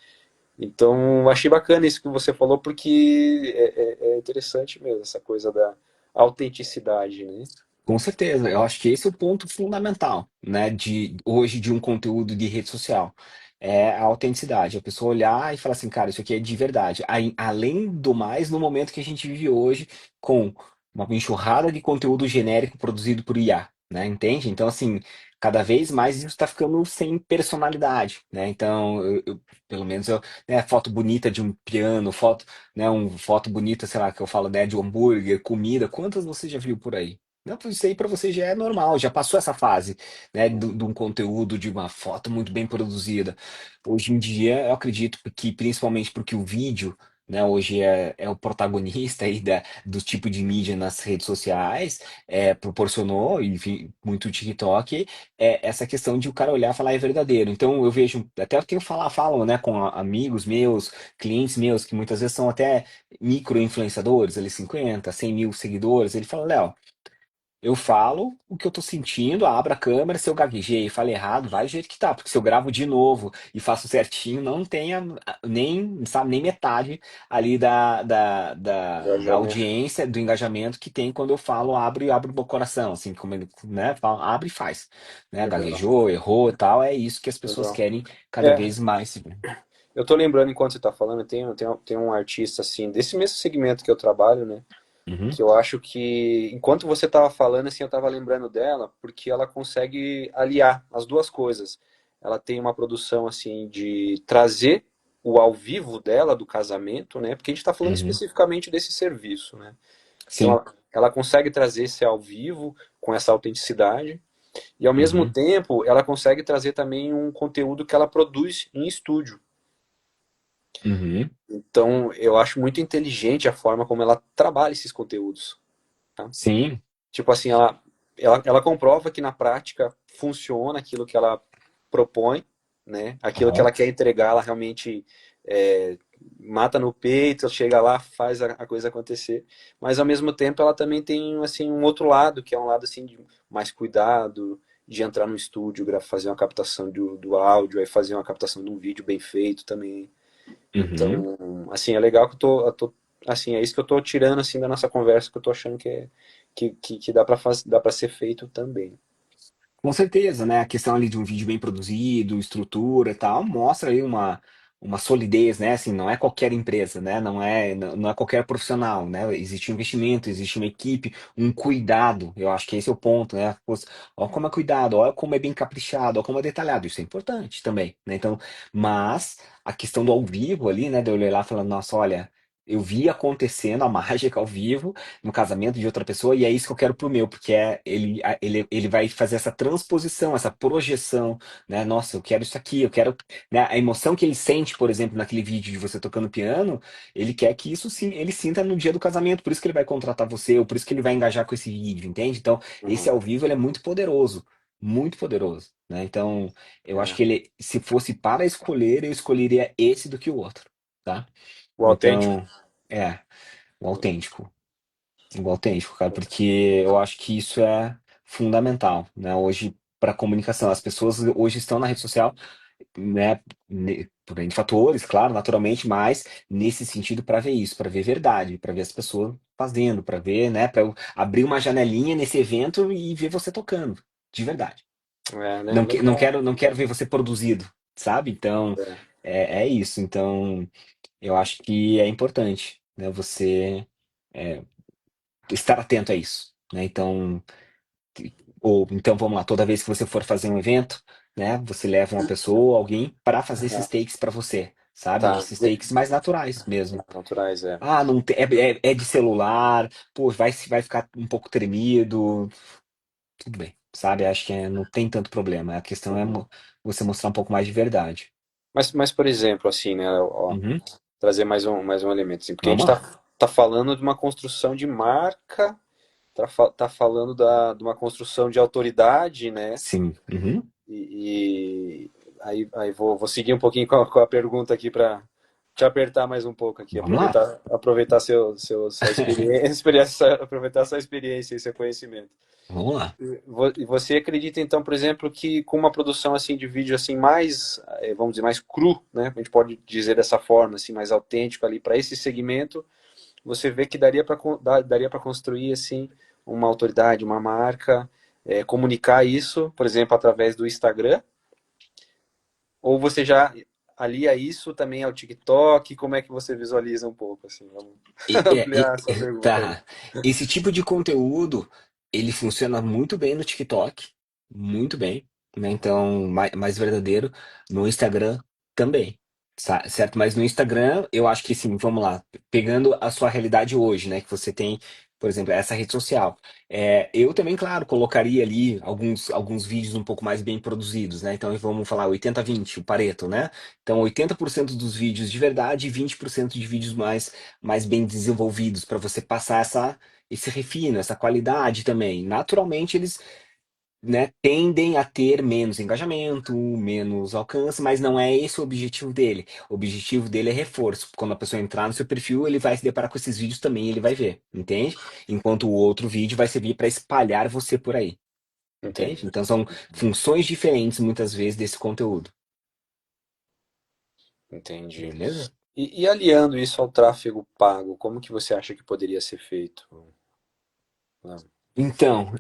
Então achei bacana isso que você falou, porque é interessante mesmo essa coisa da autenticidade, né? Com certeza, eu acho que esse é o ponto fundamental, né, de hoje de um conteúdo de rede social. É a autenticidade, a pessoa olhar e falar assim, cara, isso aqui é de verdade. Além do mais, no momento que a gente vive hoje, com uma enxurrada de conteúdo genérico produzido por IA, né, entende? Então, assim, cada vez mais isso está ficando sem personalidade, né? Então, pelo menos foto bonita de um piano, foto bonita, sei lá, que eu falo, né, de um hambúrguer, comida, quantas você já viu por aí? Não, isso aí para você já é normal, já passou essa fase, né, de um conteúdo, de uma foto muito bem produzida. Hoje em dia, eu acredito que, principalmente porque o vídeo, né, hoje é o protagonista aí do tipo de mídia nas redes sociais, proporcionou, enfim, muito o TikTok, essa questão de o cara olhar e falar é verdadeiro. Então, eu vejo, até eu tenho falo, né, com amigos meus, clientes meus, que muitas vezes são até micro-influenciadores, ali 50, 100 mil seguidores, ele fala, Léo, eu falo o que eu tô sentindo, abro a câmera, se eu gaguejei e falei errado, vai do jeito que tá, porque se eu gravo de novo e faço certinho, não tenha nem, sabe, nem metade ali da Engajamento. audiência, do engajamento que tem quando eu falo, abro o meu coração, assim, como ele, né, fala, abre e faz, né, Legal, gaguejou, errou e tal, é isso que as pessoas legal. querem cada É, vez mais. Eu tô lembrando enquanto você tá falando, tem um artista assim, desse mesmo segmento que eu trabalho, né? Uhum, Que eu acho que, enquanto você tava falando, assim, eu tava lembrando dela, porque ela consegue aliar as duas coisas. Ela tem uma produção, assim, de trazer o ao vivo dela, do casamento, né? Porque a gente tá falando uhum. especificamente desse serviço, né? Então, Sim. ela consegue trazer esse ao vivo com essa autenticidade, e ao mesmo Uhum, tempo, ela consegue trazer também um conteúdo que ela produz em estúdio. uhum. Então, eu acho muito inteligente a forma como ela trabalha esses conteúdos, tá? Sim. Tipo assim, ela comprova que na prática funciona aquilo que ela propõe, né? Aquilo que Aham. ela quer entregar, ela realmente é, mata no peito, chega lá, faz a coisa acontecer. Mas ao mesmo tempo ela também tem assim um outro lado, que é um lado assim de mais cuidado, de entrar no estúdio, fazer uma captação do áudio, aí fazer uma captação de um vídeo bem feito também. Uhum. Então, assim, é legal que assim, é isso que eu tô tirando assim da nossa conversa, que eu tô achando que dá para ser feito também. Com certeza, né? A questão ali de um vídeo bem produzido, estrutura e tal, mostra aí uma solidez, né? Assim, não é qualquer empresa, né? Não é qualquer profissional, né? Existe um investimento, existe uma equipe, um cuidado. Eu acho que esse é o ponto, né? Pô, ó como é cuidado, ó como é bem caprichado, ó como é detalhado. Isso é importante também, né? Então, mas a questão do ao vivo ali, né? De eu olhar lá falando, nossa, olha, eu vi acontecendo a mágica ao vivo no casamento de outra pessoa, e é isso que eu quero pro meu, porque ele vai fazer essa transposição, essa projeção, né? Nossa, eu quero isso aqui, eu quero, né? A emoção que ele sente, por exemplo, naquele vídeo de você tocando piano, ele quer que isso sim, ele sinta no dia do casamento, por isso que ele vai contratar você, ou por isso que ele vai engajar com esse vídeo, entende? Então, esse Uhum. ao vivo, ele é muito poderoso, né? Então, eu acho É. que ele, se fosse para escolher, eu escolheria esse do que o outro, tá? O autêntico? Então, é, o autêntico. O autêntico, cara, porque eu acho que isso é fundamental, né? Hoje, para comunicação, as pessoas hoje estão na rede social, né? Por N fatores, claro, naturalmente, mas nesse sentido para ver isso, para ver verdade, para ver as pessoas fazendo, para ver, né? Para eu abrir uma janelinha nesse evento e ver você tocando, de verdade. É, né? Não quero ver você produzido, sabe? Então, É. é isso. Então, eu acho que é importante, né? Você é, estar atento a isso, né? Então, ou então vamos lá, toda vez que você for fazer um evento, né, você leva uma pessoa, alguém para fazer esses Aham. takes para você, sabe? Tá. Esses takes mais naturais mesmo. Naturais, é. Ah, não tem, é de celular, pô, vai ficar um pouco tremido, tudo bem, sabe? Acho que não tem tanto problema. A questão é Uhum. você mostrar um pouco mais de verdade. Mas, por exemplo, assim, né? Ó, Uhum. trazer mais um elemento, assim, porque a gente Vamos lá. tá falando de uma construção de marca, tá falando de uma construção de autoridade, né? Sim. Uhum. Aí vou seguir um pouquinho com a pergunta aqui para te apertar mais um pouco aqui, Vamos lá. aproveitar sua aproveitar sua experiência e seu conhecimento. Vamos lá. E você acredita então, por exemplo, que com uma produção assim de vídeo assim mais, vamos dizer, mais cru, né? A gente pode dizer dessa forma, assim, mais autêntico ali para esse segmento, você vê que daria para construir assim uma autoridade, uma marca, comunicar isso, por exemplo, através do Instagram, ou você já alia isso também ao TikTok? Como é que você visualiza um pouco assim? Vamos ampliar essa pergunta aí. Tá. Esse tipo de conteúdo, ele funciona muito bem no TikTok, muito bem, né? Então, mais verdadeiro. No Instagram também, certo? Mas no Instagram, eu acho que sim, vamos lá. Pegando a sua realidade hoje, né? Que você tem, por exemplo, essa rede social. Eu também, claro, colocaria ali alguns vídeos um pouco mais bem produzidos, né? Então, vamos falar 80-20, o Pareto, né? Então, 80% dos vídeos de verdade e 20% de vídeos mais bem desenvolvidos para você passar esse refino, essa qualidade também. Naturalmente, eles, né, tendem a ter menos engajamento, menos alcance, mas não é esse o objetivo dele. O objetivo dele é reforço. Quando a pessoa entrar no seu perfil, ele vai se deparar com esses vídeos também, ele vai ver, entende? Enquanto o outro vídeo vai servir para espalhar você por aí, entende? Entendi, Então são funções diferentes muitas vezes desse conteúdo, entendi. beleza? E aliando isso ao tráfego pago, como que você acha que poderia ser feito? Não. Então,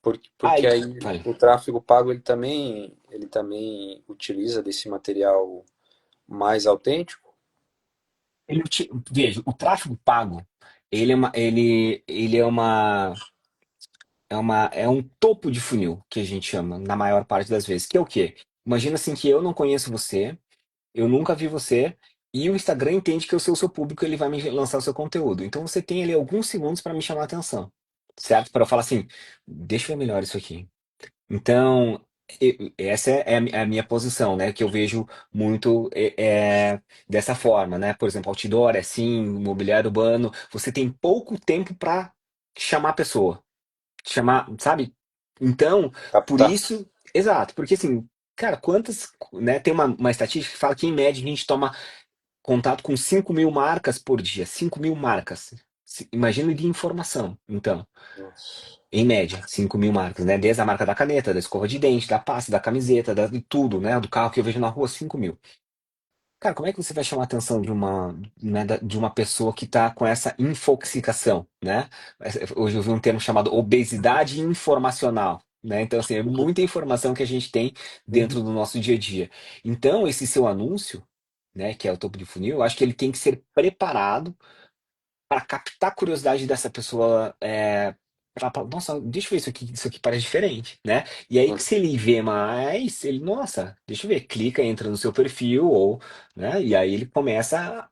Porque Aí, aí vai. o tráfego pago ele também utiliza desse material mais autêntico? Veja, o tráfego pago, ele é um topo de funil, que a gente chama, na maior parte das vezes, que é o quê? Imagina assim que eu não conheço você, eu nunca vi você, e o Instagram entende que eu sou o seu público, ele vai me lançar o seu conteúdo. Então você tem ali alguns segundos para me chamar a atenção, certo? Para eu falar assim, deixa eu ver melhor isso aqui. Então, essa é a minha posição, né? Que eu vejo muito dessa forma, né? Por exemplo, outdoor, é assim, mobiliário urbano, você tem pouco tempo para chamar a pessoa, chamar, sabe? Então, por Captar. isso, exato, porque assim, cara, quantas, né? Tem uma estatística que fala que em média a gente toma contato com 5.000 marcas por dia, 5.000 marcas. Imagina de informação, então. Nossa. Em média, 5.000 marcas, né? Desde a marca da caneta, da escova de dente, da pasta, da camiseta, de tudo, né? Do carro que eu vejo na rua, 5.000. Cara, como é que você vai chamar a atenção de uma, né, de uma pessoa que está com essa infoxicação, né? Hoje eu vi um termo chamado obesidade informacional, né? Então, assim, é muita informação que a gente tem dentro Uhum. do nosso dia a dia. Então, esse seu anúncio, né, que é o topo de funil, eu acho que ele tem que ser preparado para captar a curiosidade dessa pessoa, nossa, deixa eu ver isso aqui parece diferente, né? E aí que se ele vê mais, ele, nossa, deixa eu ver, clica, entra no seu perfil, ou, né? E aí ele começa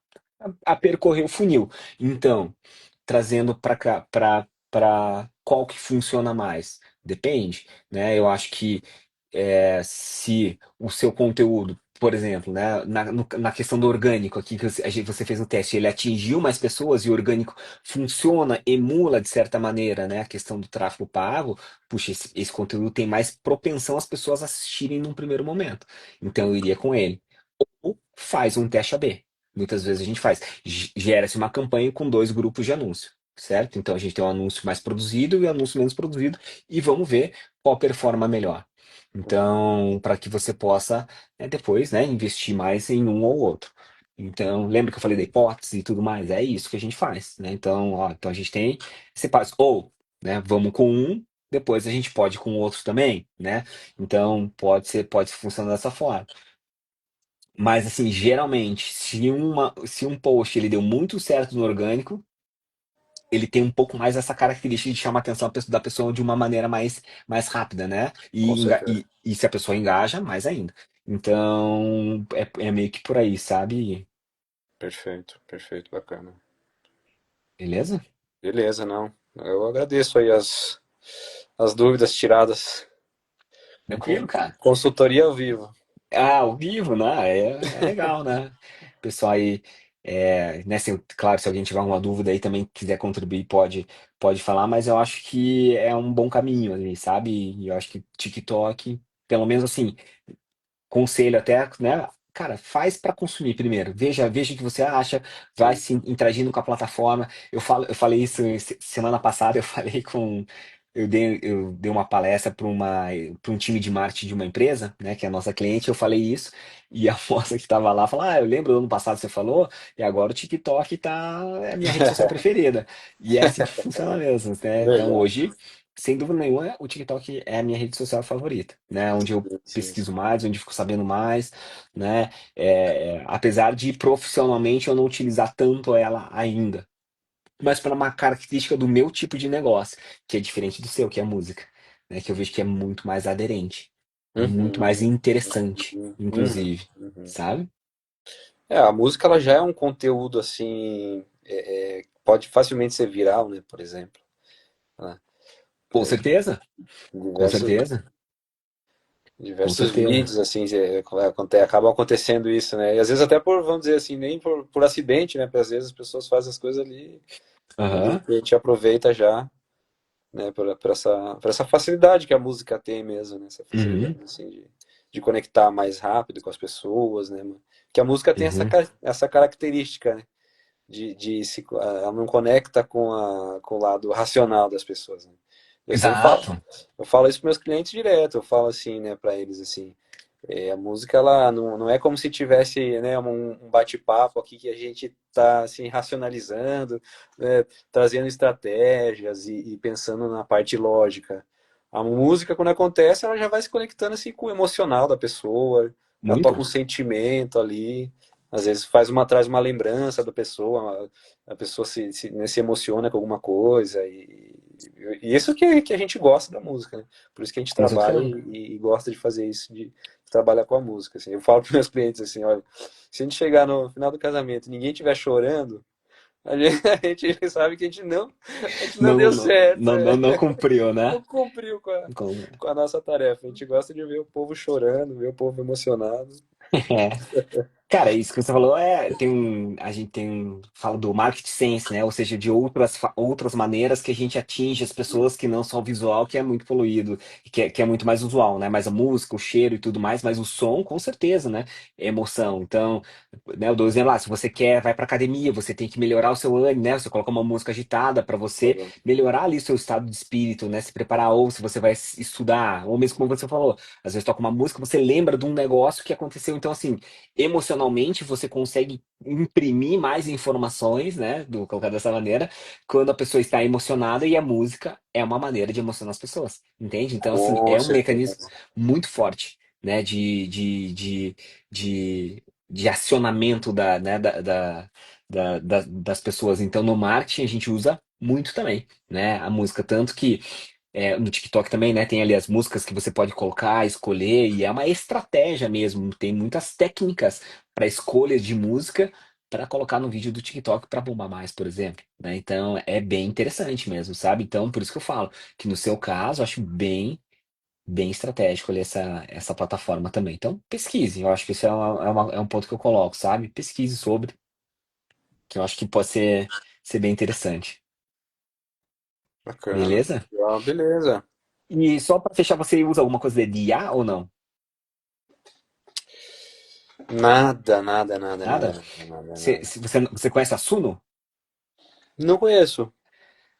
a percorrer o funil. Então, trazendo para cá, para qual que funciona mais? Depende, né? Eu acho que se o seu conteúdo, por exemplo, né, na questão do orgânico aqui que você fez o teste, ele atingiu mais pessoas e o orgânico funciona, emula de certa maneira, né, a questão do tráfego pago, puxa, esse conteúdo tem mais propensão as pessoas assistirem num primeiro momento. Então eu iria com ele. Ou faz um teste A/B. Muitas vezes a gente faz. Gera-se uma campanha com dois grupos de anúncio, certo? Então a gente tem um anúncio mais produzido e um anúncio menos produzido e vamos ver qual performa melhor. Então, para que você possa depois, né, investir mais em um ou outro. Então, lembra que eu falei da hipótese e tudo mais? É isso que a gente faz, né? Então, ó, então a gente tem esse passo. Ou, né, vamos com um, depois a gente pode ir com o outro também, né? Então, pode funcionar dessa forma. Mas assim, geralmente, se um post ele deu muito certo no orgânico, ele tem um pouco mais essa característica de chamar a atenção da pessoa de uma maneira mais rápida, né? Com certeza. E se a pessoa engaja, mais ainda. Então, é meio que por aí, sabe? Perfeito, perfeito, bacana. Beleza? Beleza, não. Eu agradeço aí as dúvidas tiradas. Tranquilo, cara. Consultoria ao vivo. Ah, ao vivo, né? É legal, né? Pessoal aí, né, claro, se alguém tiver alguma dúvida aí também quiser contribuir, pode falar, mas eu acho que é um bom caminho ali, sabe? E eu acho que TikTok, pelo menos assim, conselho até, né? Cara, faz para consumir primeiro. Veja o que você acha, vai Sim. se interagindo com a plataforma. Eu falei isso semana passada, eu dei uma palestra para um time de marketing de uma empresa, né, que é a nossa cliente, eu falei isso, e a moça que estava lá falou: "Ah, eu lembro do ano passado você falou, e agora o TikTok é a minha rede social preferida". E é assim que funciona mesmo, né? Então Legal. hoje, sem dúvida nenhuma, o TikTok é a minha rede social favorita, né? Onde eu Sim, sim. pesquiso mais, onde fico sabendo mais, né? Apesar de profissionalmente eu não utilizar tanto ela ainda, mas para uma característica do meu tipo de negócio, que é diferente do seu, que é a música, né? Que eu vejo que é muito mais aderente, muito mais Uhum, interessante, uhum, inclusive, uhum. sabe? A música ela já é um conteúdo assim, pode facilmente ser viral, né? Por exemplo, né? Com É, certeza, com diversos, certeza, com diversos certeza. vídeos assim, acaba acontecendo isso, né? E às vezes até por, vamos dizer assim, nem por acidente, né? Porque às vezes as pessoas fazem as coisas ali e de Aham, repente aproveita já, né? Por essa facilidade que a música tem mesmo, né? Essa facilidade uhum, assim de conectar mais rápido com as pessoas, né? Que a música tem essa, uhum. essa característica, né? Ela não conecta com o lado racional das pessoas, né? Eu sempre falo, Exato. eu falo isso para meus clientes direto, eu falo assim, né, para eles assim, a música ela não é como se tivesse, né, um bate-papo aqui que a gente tá assim racionalizando, né, trazendo estratégias e pensando na parte lógica. A música, quando acontece, ela já vai se conectando assim com o emocional da pessoa, ela toca um Muito. sentimento ali, às vezes traz uma lembrança da pessoa, a pessoa né, se emociona com alguma coisa, e isso que a gente gosta da música, né? Por isso que a gente Com isso que trabalha falou. e gosta de fazer isso, de trabalhar com a música, assim. Eu falo para meus clientes assim, olha, se a gente chegar no final do casamento e ninguém estiver chorando, a gente sabe que a gente não Não, deu não, certo, não, não, não cumpriu, não né? cumpriu Com- com a nossa tarefa. A gente gosta de ver o povo chorando, ver o povo emocionado. É. Cara, isso que você falou a gente fala do market sense, né? Ou seja, de outras maneiras que a gente atinge as pessoas que não só o visual, que é muito poluído, e que é muito mais usual, né? Mais a música, o cheiro e tudo mais, mas o som, com certeza, né? É emoção. Então, né, eu dou um exemplo lá, se você quer, vai pra academia, você tem que melhorar o seu ânimo, né? Você coloca uma música agitada para você melhorar ali o seu estado de espírito, né? Se preparar, ou se você vai estudar, ou mesmo como você falou, às vezes toca uma música, você lembra de um negócio que aconteceu, então assim emocionalmente você consegue imprimir mais informações, né, do colocar dessa maneira, quando a pessoa está emocionada e a música é uma maneira de emocionar as pessoas, entende? Então, assim, Com é um mecanismo certeza. muito forte, né, de acionamento das pessoas. Então, no marketing a gente usa muito também, né, a música, tanto que no TikTok também, né? Tem ali as músicas que você pode colocar, escolher, e é uma estratégia mesmo. Tem muitas técnicas para escolha de música para colocar no vídeo do TikTok para bombar mais, por exemplo, né? Então é bem interessante mesmo, sabe? Então por isso que eu falo que no seu caso eu acho bem estratégico ali essa plataforma também. Então pesquise, eu acho que isso é um ponto que eu coloco, sabe? Pesquise sobre, que eu acho que pode ser bem interessante. Bacana. Beleza? Ah, beleza. E só para fechar, você usa alguma coisa de IA ou não? Nada, nada, nada, nada, Nada? nada, nada, Você, nada. se você conhece a Suno? Não conheço.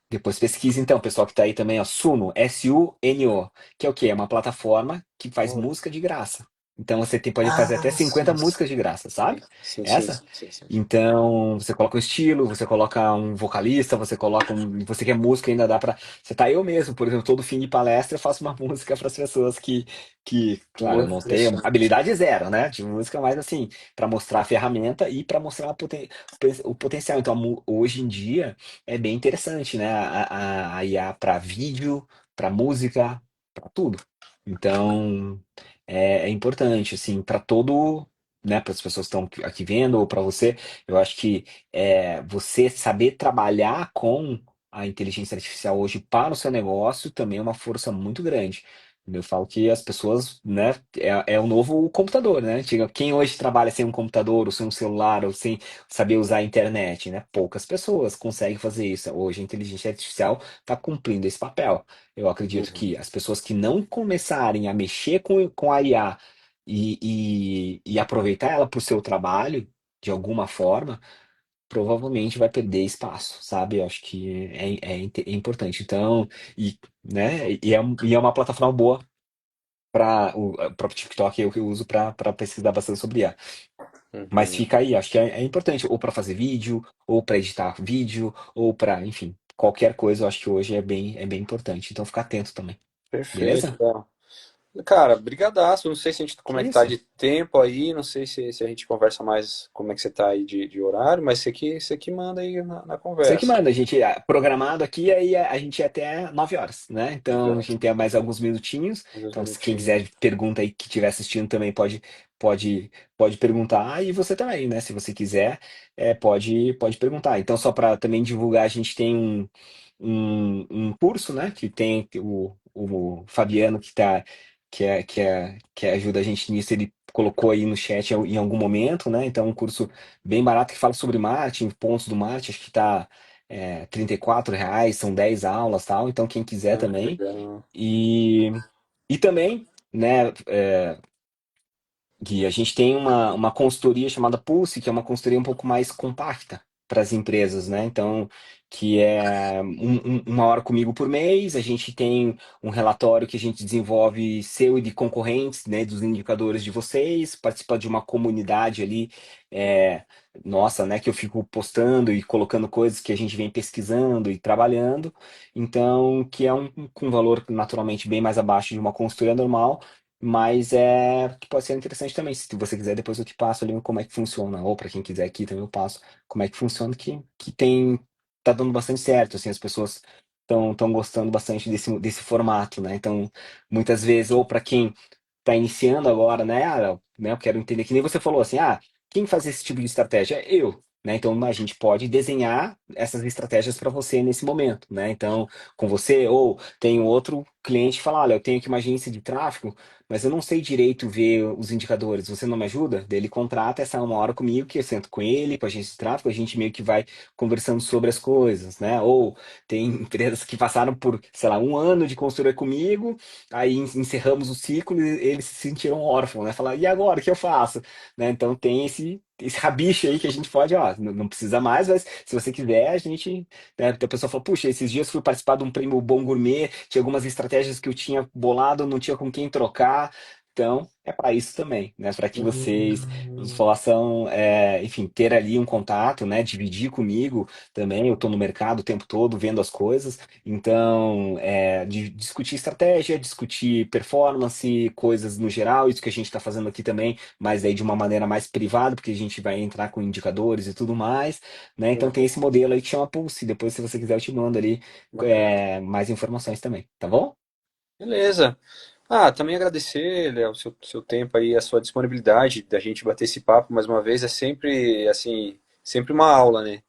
Depois pesquisa então, pessoal que tá aí também, ó, Suno, Suno, que é o quê? É uma plataforma que faz Olha. música de graça. Então você pode fazer até Ah, 50 sim, músicas de graça, sabe? sim, sim, Essa? sim, sim, sim. Então você coloca um estilo, você coloca um vocalista, você coloca você quer música, ainda dá pra. Você tá eu mesmo, por exemplo, todo fim de palestra eu faço uma música para as pessoas claro, eu não tenho Interessante. habilidade zero, né? De música, mas assim, para mostrar a ferramenta e para mostrar o potencial. Então, hoje em dia é bem interessante, né? A IA para vídeo, para música, para tudo. Então, é importante, assim, para todo, né? Para as pessoas que estão aqui vendo ou para você, eu acho que você saber trabalhar com a inteligência artificial hoje para o seu negócio também é uma força muito grande. Eu falo que as pessoas, né, é o novo computador, né? Quem hoje trabalha sem um computador, ou sem um celular, ou sem saber usar a internet, né? Poucas pessoas conseguem fazer isso. Hoje a inteligência artificial está cumprindo esse papel. Eu acredito Uhum. que as pessoas que não começarem a mexer com a IA e aproveitar ela para o seu trabalho, de alguma forma, provavelmente vai perder espaço, sabe? Eu acho que é importante. Então, né, e é uma plataforma boa para o próprio TikTok, eu que uso para pesquisar bastante sobre IA. Mas Uhum. fica aí, acho que é importante, ou para fazer vídeo, ou para editar vídeo, ou para, enfim, qualquer coisa, eu acho que hoje é bem importante. Então, ficar atento também. Perfeito, Beleza? cara. Cara, brigadaço. Não sei se a gente, como Que é que tá isso? de tempo aí, não sei se a gente conversa mais como é que você tá aí de horário, mas você que manda aí na Você que conversa. manda, a gente programado aqui, aí a gente é até 9 horas, né? Então a Legal. gente tem mais alguns minutinhos. Mais uns Então, se quem minutinhos. quiser pergunta aí que estiver assistindo também pode, pode perguntar. Ah, e você também, né? Se você quiser, pode perguntar. Então, só para também divulgar, a gente tem um curso, né? Que tem o Fabiano que ajuda a gente nisso, ele colocou aí no chat em algum momento, né? Então, um curso bem barato que fala sobre marketing, pontos do marketing, acho que tá R$ 34, são 10 aulas, tal. Então, quem quiser Ah, também. legal. E também, né, Gui, a gente tem uma consultoria chamada Pulse, que é uma consultoria um pouco mais compacta. as empresas, né? Então, que é uma hora comigo por mês, a gente tem um relatório que a gente desenvolve seu e de concorrentes, né, dos indicadores de vocês, participa de uma comunidade ali, é, nossa, né, que eu fico postando e colocando coisas que a gente vem pesquisando e trabalhando, então, que é com um valor naturalmente bem mais abaixo de uma consultoria normal, mas é que pode ser interessante também. Se você quiser, depois eu te passo ali como é que funciona, ou para quem quiser aqui também eu passo como é que funciona, que tem tá dando bastante certo, assim, as pessoas estão gostando bastante desse formato, né? Então, muitas vezes, ou para quem está iniciando agora, né? Eu quero entender, que nem você falou assim, quem faz esse tipo de estratégia? Eu. Né? Então a gente pode desenhar essas estratégias para você nesse momento, né? Então, com você, ou tem um outro cliente que fala, olha, eu tenho aqui uma agência de tráfego, mas eu não sei direito ver os indicadores, você não me ajuda? Daí ele contrata essa uma hora comigo, que eu sento com ele, com a agência de tráfego, a gente meio que vai conversando sobre as coisas, né? Ou tem empresas que passaram por, sei lá, um ano de consultoria comigo, aí encerramos o ciclo e eles se sentiram órfãos, né? Falar, e agora, o que eu faço? Né? Então tem esse rabicho aí que a gente pode, não precisa mais, mas se você quiser, a gente, né? A pessoa fala, puxa, esses dias fui participar de um prêmio Bom Gourmet, tinha algumas estratégias que eu tinha bolado, não tinha com quem trocar. Então, é para isso também, né? Para que vocês Hum, possam, enfim, ter ali um contato, né? Dividir comigo também. Eu estou no mercado o tempo todo vendo as coisas. Então, discutir estratégia, discutir performance, coisas no geral, isso que a gente está fazendo aqui também, mas aí de uma maneira mais privada, porque a gente vai entrar com indicadores e tudo mais, né? Então tem esse modelo aí que chama Pulse. Depois, se você quiser, eu te mando ali bacana. mais informações também, tá bom? Beleza. Ah, também agradecer, Léo, seu tempo aí, a sua disponibilidade da gente bater esse papo mais uma vez é sempre, assim, sempre uma aula, né?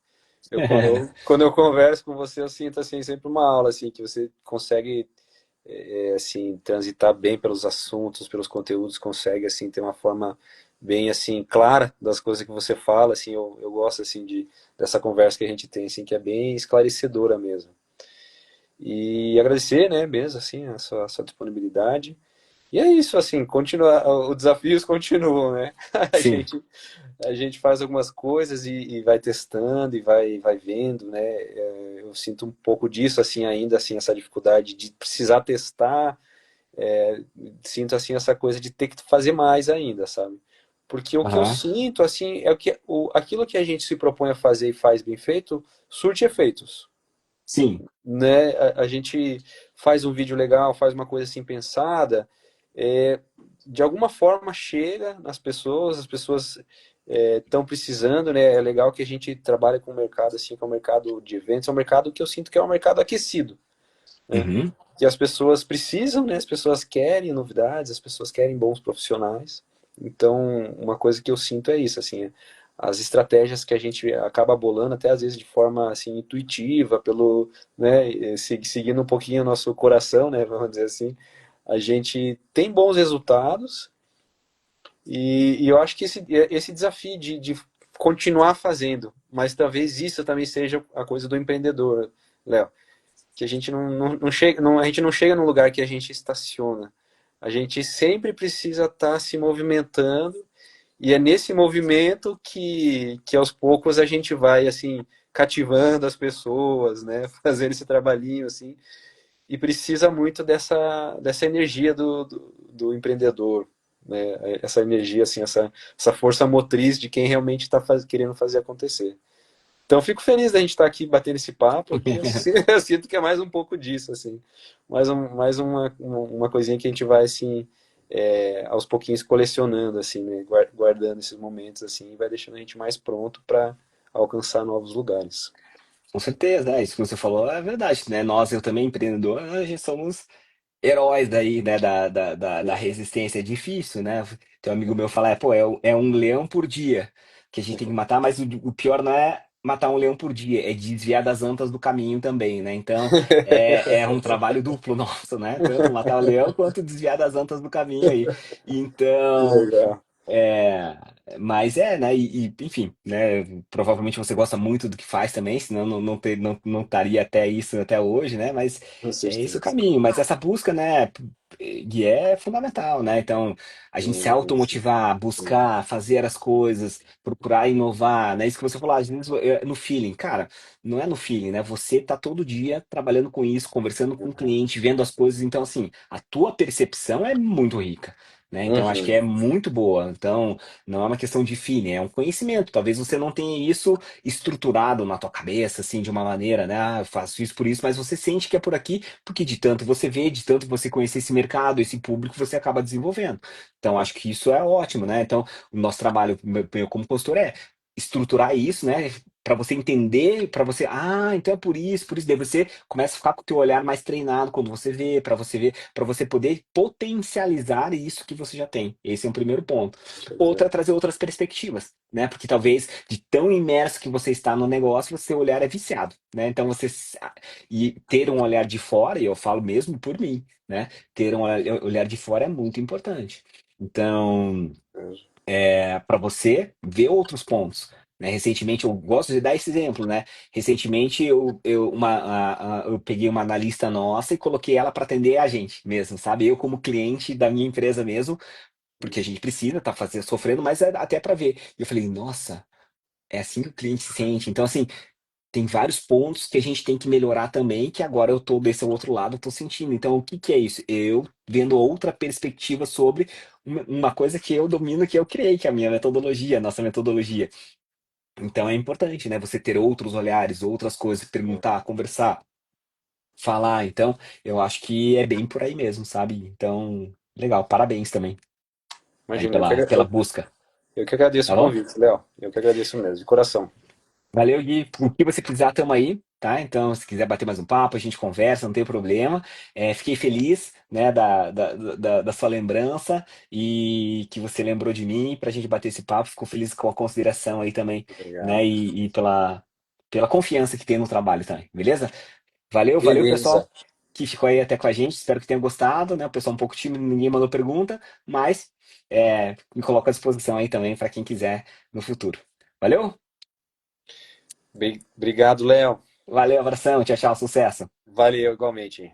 Quando eu converso com você, eu sinto, assim, sempre uma aula, assim, que você consegue, assim, transitar bem pelos assuntos, pelos conteúdos, consegue, assim, ter uma forma bem, assim, clara das coisas que você fala, assim, eu gosto, assim, dessa conversa que a gente tem, assim, que é bem esclarecedora mesmo. E agradecer, né, mesmo, assim, a sua disponibilidade. E é isso, assim, continua, os desafios continuam, né? A Sim. gente, a gente faz algumas coisas e vai testando e vai vendo, né? Eu sinto um pouco disso, assim, ainda, assim, essa dificuldade de precisar testar, sinto, assim, essa coisa de ter que fazer mais ainda, sabe? Porque o que eu Aham. sinto, assim, é aquilo que a gente se propõe a fazer e faz bem feito, surte efeitos, Sim. né? A gente faz um vídeo legal, faz uma coisa assim pensada, é, de alguma forma chega nas pessoas, as pessoas estão precisando, né? É legal que a gente trabalha com o mercado assim, que é um mercado de eventos, é um mercado que eu sinto que é um mercado aquecido, né? Uhum. Que as pessoas precisam, né? As pessoas querem novidades, as pessoas querem bons profissionais. Então, uma coisa que eu sinto é isso, assim, as estratégias que a gente acaba bolando, até às vezes de forma assim intuitiva, pelo, né, seguindo um pouquinho o nosso coração, né, vamos dizer assim, a gente tem bons resultados e eu acho que esse desafio de continuar fazendo, mas talvez isso também seja a coisa do empreendedor, Léo, que a gente não chega, a gente não chega num lugar que a gente estaciona. A gente sempre precisa estar se movimentando e é nesse movimento que aos poucos a gente vai assim cativando as pessoas, né, fazendo esse trabalhinho assim. E precisa muito dessa energia do empreendedor, né? Essa energia assim, essa força motriz de quem realmente está querendo fazer acontecer. Então, fico feliz da gente estar aqui batendo esse papo, que eu sinto que é mais um pouco disso, assim. Mais uma coisinha que a gente vai, assim, aos pouquinhos colecionando, assim, né? Guardando esses momentos, assim, e vai deixando a gente mais pronto para alcançar novos lugares. Com certeza, isso que você falou é verdade, né? Nós, eu também, empreendedor, a gente somos heróis daí, né, da resistência. É difícil, né? Tem um amigo meu que fala, pô, é um leão por dia que a gente tem que matar, mas o pior não é matar um leão por dia, é desviar das antas do caminho também, né? Então, é um trabalho duplo nosso, né? Tanto matar o leão quanto desviar das antas do caminho aí. Que Então, legal, é, mas né, enfim, né, provavelmente você gosta muito do que faz também, senão não estaria até isso até hoje, né, mas com é esse o certeza. caminho, mas essa busca, né, E é fundamental, né? Então, a gente se Sim, automotivar, sim. buscar fazer as coisas, procurar inovar, né? Isso que você falou, às vezes é no feeling. Cara, não é no feeling, né? Você tá todo dia trabalhando com isso, conversando com o cliente, vendo as coisas. Então, assim, a tua percepção é muito rica, né? Então, acho que Uhum. é muito boa. Então, não é uma questão de feeling, é um conhecimento. Talvez você não tenha isso estruturado na tua cabeça, assim, de uma maneira, né? Ah, eu faço isso por isso, mas você sente que é por aqui porque de tanto você vê, de tanto você conhecer esse mercado, esse público, você acaba desenvolvendo. Então, acho que isso é ótimo, né? Então, o nosso trabalho eu como consultor é estruturar isso, né? Para você entender, para você, então é por isso, daí você começa a ficar com o teu olhar mais treinado quando você vê, para você ver, para você poder potencializar isso que você já tem. Esse é um primeiro ponto. Com certeza. Outra é trazer outras perspectivas, né? Porque talvez de tão imerso que você está no negócio, seu olhar é viciado, né? Então você e ter um olhar de fora, e eu falo mesmo por mim, né? Ter um olhar de fora é muito importante. Então, para você ver outros pontos. Né? Recentemente, eu gosto de dar esse exemplo, né? Recentemente, eu peguei uma analista nossa e coloquei ela para atender a gente mesmo, sabe? Eu, como cliente da minha empresa mesmo, porque a gente precisa tá fazendo, sofrendo, mas é até para ver. E eu falei, nossa, é assim que o cliente se sente. Então, assim, tem vários pontos que a gente tem que melhorar também, que agora eu tô desse outro lado, eu tô sentindo. Então, o que que é isso? Eu vendo outra perspectiva sobre uma coisa que eu domino, que eu criei, que é a minha metodologia, a nossa metodologia. Então é importante, né? Você ter outros olhares, outras coisas, perguntar, conversar, falar. Então, eu acho que é bem por aí mesmo, sabe? Então, legal, parabéns também aí Imagina, pela busca, eu que agradeço tá o bom? convite, Léo. Eu que agradeço mesmo, de coração. Valeu, Gui. O que você precisar, tamo aí, tá? Então, se quiser bater mais um papo, a gente conversa, não tem problema. Fiquei feliz, né, da sua lembrança e que você lembrou de mim pra gente bater esse papo. Fico feliz com a consideração aí também, né? Obrigado. E pela confiança que tem no trabalho também, beleza? Valeu, Beleza. pessoal, que ficou aí até com a gente. Espero que tenha gostado, né? O pessoal um pouco tímido, ninguém mandou pergunta, mas me coloco à disposição aí também para quem quiser no futuro. Valeu? Obrigado, Léo. Valeu, abração, tchau, tchau, sucesso. Valeu, igualmente.